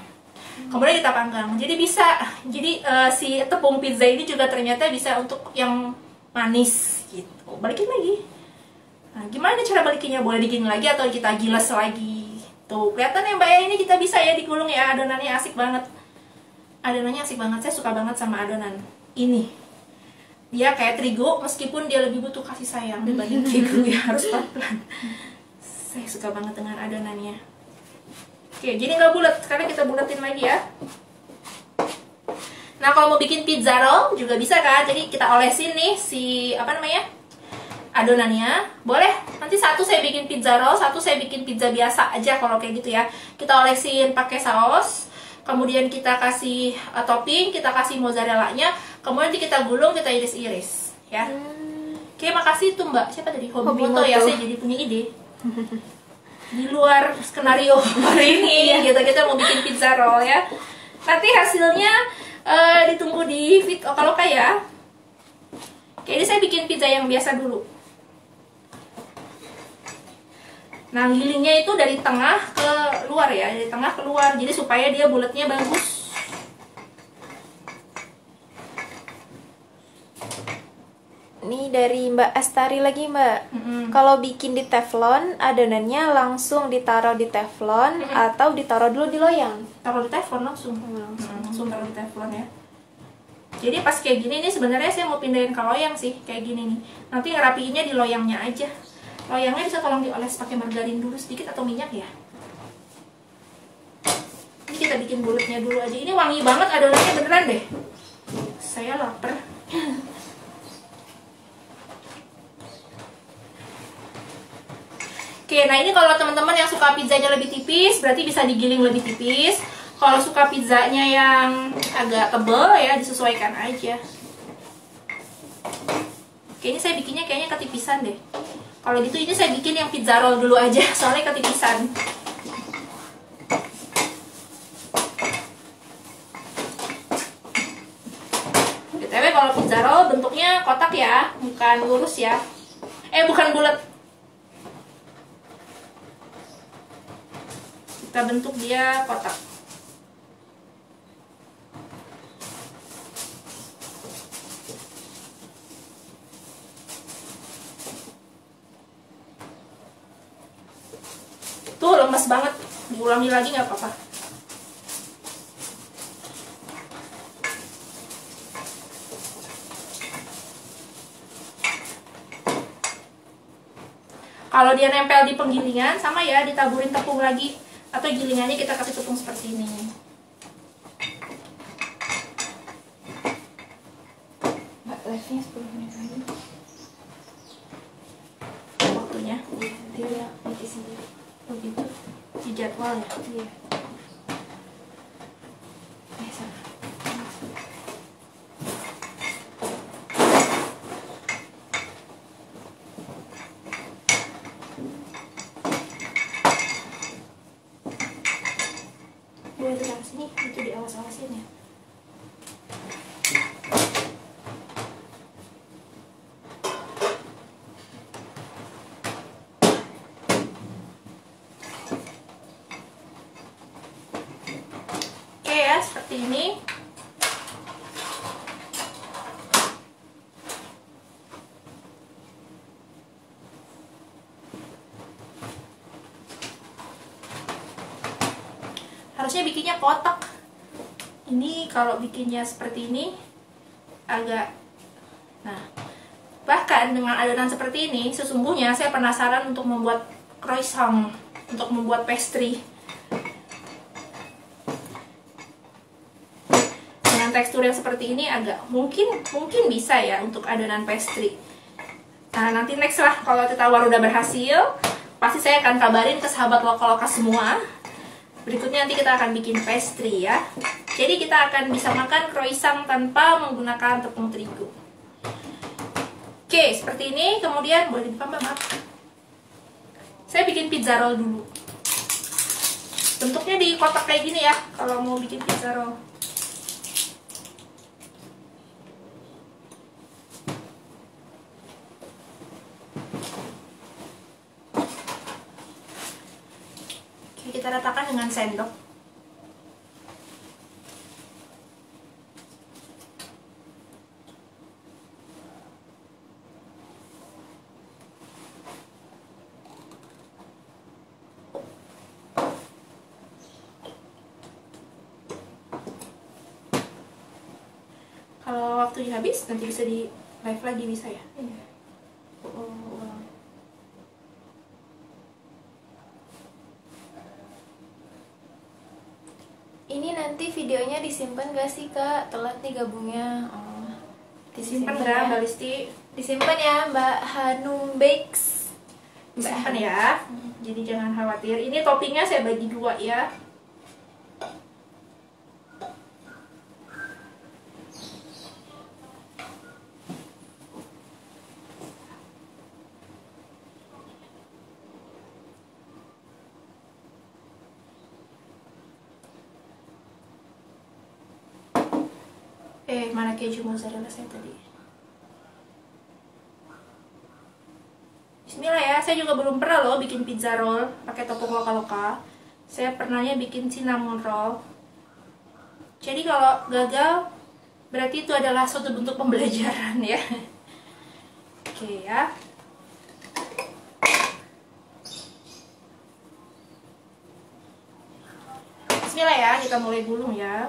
Kemudian kita panggang. Jadi bisa. Jadi si tepung pizza ini juga ternyata bisa untuk yang manis gitu. Balikin lagi. Nah, gimana cara balikinnya? Boleh digini lagi atau kita gilas lagi. Tuh, kelihatan ya Mbak ya, ini kita bisa ya digulung ya. Adonannya asik banget. Adonannya asik banget. Saya suka banget sama adonan ini. Dia kayak terigu, meskipun dia lebih butuh kasih sayang dibanding terigu ya, harus pelan-pelan. Saya suka banget dengan adonannya. Oke, jadi nggak bulat. Sekarang kita bulatin lagi ya. Nah, kalau mau bikin pizza roll juga bisa kan? Jadi kita olesin nih si apa namanya? Adonannya. Boleh. Nanti satu saya bikin pizza roll, satu saya bikin pizza biasa aja kalau kayak gitu ya. Kita olesin pakai saus. Kemudian kita kasih topping, kita kasih mozzarella-nya. Kemudian kita gulung, kita iris-iris ya. Oke, makasih tuh Mbak. Siapa tadi? Hobi Moto ya, saya jadi punya ide. Di luar skenario hari ini gitu, kita mau bikin pizza roll ya. Nanti hasilnya ditunggu di Fit Okaloka ya. Oke, ini saya bikin pizza yang biasa dulu. Nah, gilingnya itu dari tengah ke luar ya, dari tengah ke luar. Jadi supaya dia bulatnya bagus. Ini dari Mbak Astari lagi Mbak. Kalau bikin di teflon, adonannya langsung ditaruh di teflon atau ditaruh dulu di loyang? Taruh di teflon langsung. Langsung taruh di teflon ya. Jadi pas kayak gini nih sebenarnya saya mau pindahin ke loyang sih, kayak gini nih. Nanti ngerapiinnya di loyangnya aja. Loyangnya bisa tolong dioles pakai margarin dulu sedikit atau minyak ya. Ini kita bikin bulatnya dulu aja. Ini wangi banget adonannya beneran deh. Saya lapar. Oke, nah ini kalau teman-teman yang suka pizzanya lebih tipis, berarti bisa digiling lebih tipis. Kalau suka pizzanya yang agak tebel ya, disesuaikan aja. Oke, ini saya bikinnya kayaknya ketipisan deh. Kalau gitu ini saya bikin yang pizza roll dulu aja, soalnya ketipisan. BTW kalau pizza roll bentuknya kotak ya, bukan lurus ya. Bukan bulat. Kita bentuk dia kotak. Tuh lemes banget, diulangi lagi nggak apa-apa. Kalau dia nempel di penggilingan, sama ya, ditaburin tepung lagi. Atau gilingannya kita kasih tepung seperti ini. Mbak, live-nya 10 menit lagi. Waktunya? Iya, dia mati sendiri. Begitu, di jadwal ya? Iya. Sama. Boleh ke sini, itu diawas-awasin ya. Oke ya, seperti ini. Harusnya bikinnya kotak. Ini kalau bikinnya seperti ini agak, nah, bahkan dengan adonan seperti ini sesungguhnya saya penasaran untuk membuat croissant, untuk membuat pastry dengan tekstur yang seperti ini. Agak mungkin bisa ya untuk adonan pastry. Nah, nanti next lah kalau Titawar udah berhasil, pasti saya akan kabarin ke sahabat Lokaloka semua. Berikutnya nanti kita akan bikin pastry ya. Jadi kita akan bisa makan croissant tanpa menggunakan tepung terigu. Oke, seperti ini. Kemudian boleh dibuka Mbak, maaf. Saya bikin pizza roll dulu. Bentuknya di kotak kayak gini ya, kalau mau bikin pizza roll. kita ratakan dengan sendok. Kalau waktunya habis, nanti bisa di live lagi bisa ya. Ini nanti videonya disimpan gak sih Kak? Telat nih gabungnya. Oh, Disimpan ya. Mbak Listi. Disimpan ya Mbak Hanum Bakes. Disimpan ya. Jadi jangan khawatir. Ini toppingnya saya bagi 2 ya. Mana keju mozzarella saya tadi? Bismillah ya, saya juga belum pernah loh bikin pizza roll pakai tepung loka-loka. Saya pernahnya bikin cinnamon roll. Jadi kalau gagal, berarti itu adalah suatu bentuk pembelajaran ya. Oke ya. Bismillah ya, kita mulai gulung ya.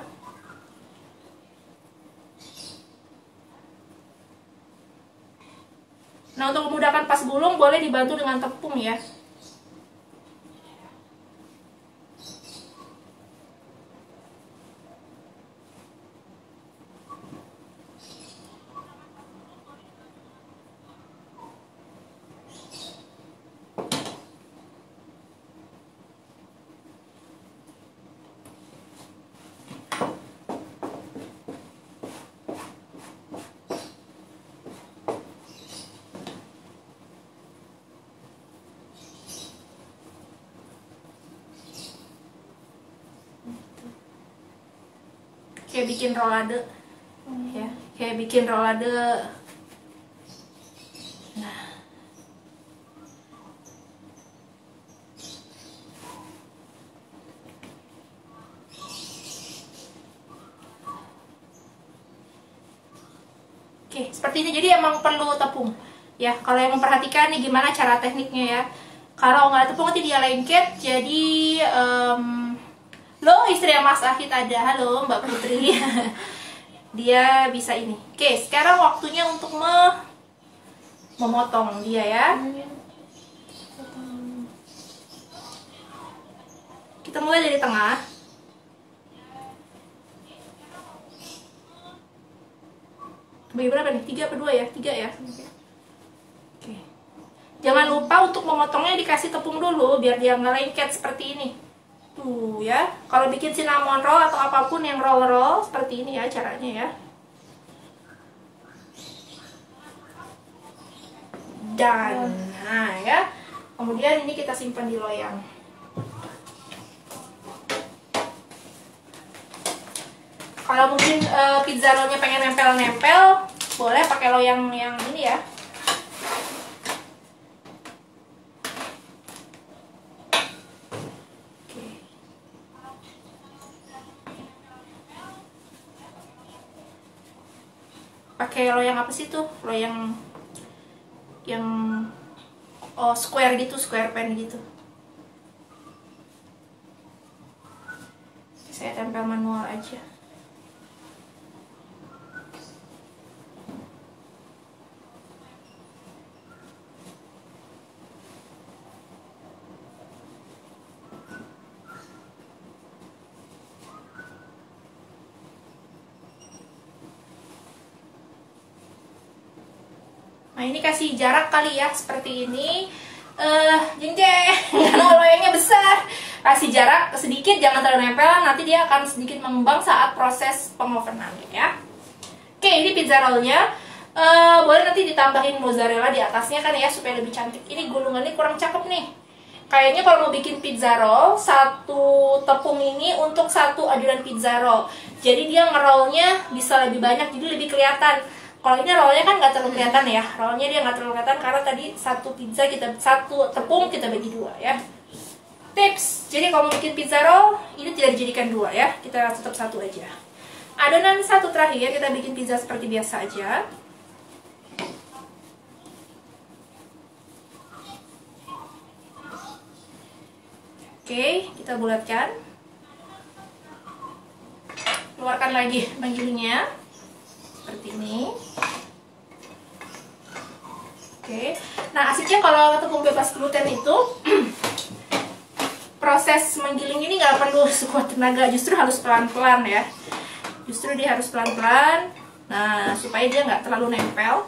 Nah, untuk memudahkan pas gulung boleh dibantu dengan tepung ya. Kayak bikin rolade ya, kayak bikin rolade. Nah, oke, seperti ini. Jadi emang perlu tepung ya. Kalau yang memperhatikan nih gimana cara tekniknya ya. Kalau nggak ada tepung nanti dia lengket. Jadi lo istri yang Mas Ahid ada, halo Mbak Putri. Dia bisa ini. Oke, sekarang waktunya untuk memotong dia ya. Kita mulai dari tengah. Bagi berapa nih? 3 apa 2 ya? 3 ya. Oke. Jangan lupa untuk memotongnya dikasih tepung dulu biar dia nggak lengket seperti ini. Tuh ya, kalau bikin cinnamon roll atau apapun yang roll-roll seperti ini ya caranya ya. Dan nah ya, kemudian ini kita simpan di loyang. Kalau mungkin pizza rollnya pengen nempel-nempel, boleh pakai loyang yang ini ya. Pakai loyang apa sih tuh? Loyang yang square gitu, square pan gitu. Saya tempel manual aja. Nah ini kasih jarak kali ya, seperti ini. Jeng karena loyangnya besar, kasih jarak sedikit, jangan terlalu nempel, nanti dia akan sedikit mengembang saat proses pengovenan ya. Oke, ini pizza rollnya. Boleh nanti ditambahin mozzarella di atasnya kan ya, supaya lebih cantik. Ini gulungannya kurang cakep nih. Kayaknya kalau mau bikin pizza roll, satu tepung ini untuk satu adonan pizza roll. Jadi dia ngerollnya bisa lebih banyak, jadi lebih kelihatan. Kalau ini rollnya kan nggak terlalu kelihatan ya, rollnya dia nggak terlalu kelihatan karena tadi satu pizza kita, satu tepung kita bagi 2 ya. Tips, jadi kalau mau bikin pizza roll, ini tidak dijadikan dua ya, kita tetap satu aja. Adonan satu terakhir, kita bikin pizza seperti biasa aja. Oke, kita bulatkan. Keluarkan lagi panggilnya seperti ini. Oke, nah asiknya kalau tepung bebas gluten itu proses menggiling ini nggak perlu sekuat tenaga, justru harus pelan-pelan ya. Justru dia harus pelan-pelan, nah supaya dia nggak terlalu nempel.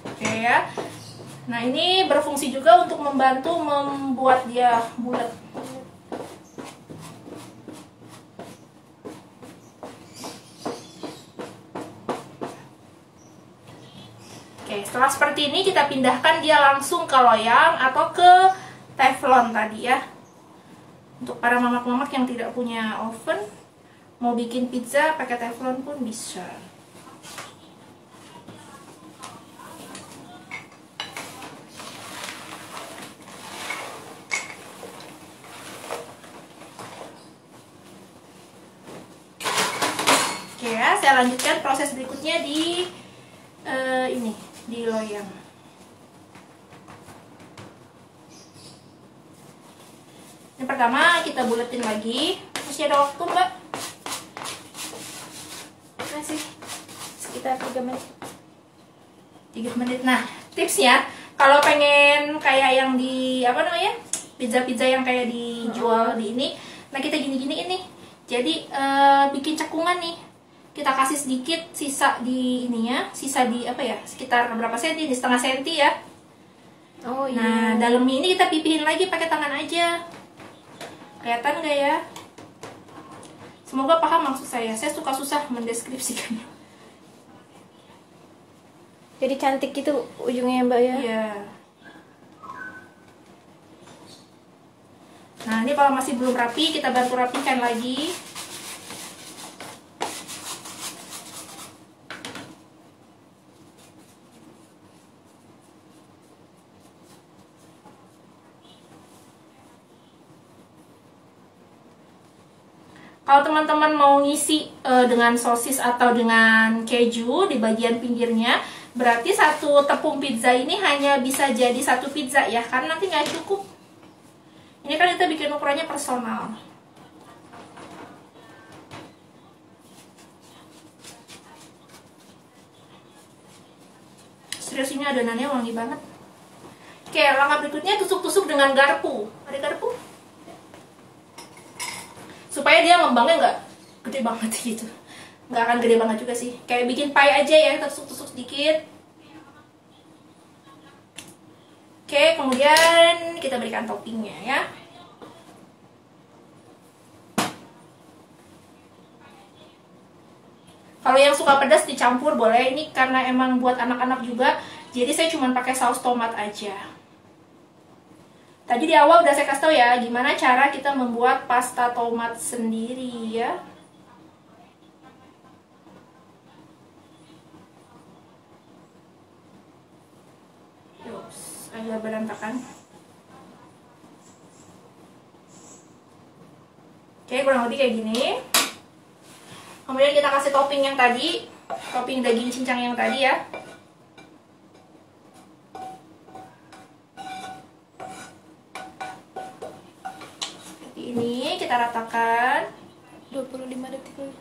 Oke ya. Nah ini berfungsi juga untuk membantu membuat dia bulat. Oke, setelah seperti ini kita pindahkan dia langsung ke loyang atau ke teflon tadi ya. Untuk para mamak-mamak yang tidak punya oven, mau bikin pizza pakai teflon pun bisa. Oke ya, saya lanjutkan proses berikutnya di ini, di loyang. Yang pertama kita buletin lagi. Masih ada waktu mbak? Masih sekitar 3 menit. 3 menit. Nah tipsnya, kalau pengen kayak yang di apa namanya, pizza-pizza yang kayak dijual di ini, nah kita gini-gini ini. Jadi bikin cekungan nih. Kita kasih sedikit sisa di ininya, sisa di apa ya, sekitar berapa senti, di setengah senti ya. Oh iya. Nah dalamnya ini kita pipihin lagi pakai tangan aja. Kelihatan nggak ya? Semoga paham maksud saya suka susah mendeskripsikannya. Jadi cantik gitu ujungnya mbak ya. Iya. Nah ini kalau masih belum rapi, kita bantu rapikan lagi. Kalau teman-teman mau ngisi dengan sosis atau dengan keju di bagian pinggirnya, berarti satu tepung pizza ini hanya bisa jadi satu pizza ya, karena nanti nggak cukup. Ini kan kita bikin ukurannya personal. Serius ini adonannya wangi banget. Oke, langkah berikutnya tusuk-tusuk dengan garpu. Ada garpu? Supaya dia ngembangnya nggak gede banget gitu, nggak akan gede banget juga sih, kayak bikin pie aja ya, kita tusuk-tusuk sedikit. Oke, kemudian kita berikan toppingnya ya. Kalau yang suka pedas dicampur boleh, ini karena emang buat anak-anak juga, jadi saya cuma pakai saus tomat aja. Tadi di awal udah saya kasih tau ya, gimana cara kita membuat pasta tomat sendiri ya. Yups, agak berantakan. Oke, kurang lebih kayak gini. Kemudian kita kasih topping yang tadi, topping daging cincang yang tadi ya. Ini kita ratakan 25 detik lagi.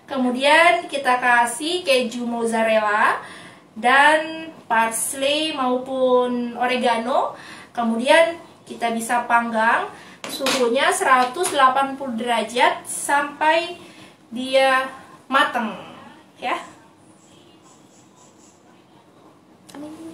Kemudian kita kasih keju mozzarella dan parsley maupun oregano. Kemudian kita bisa panggang, suhunya 180 derajat sampai dia mateng ya. Amin.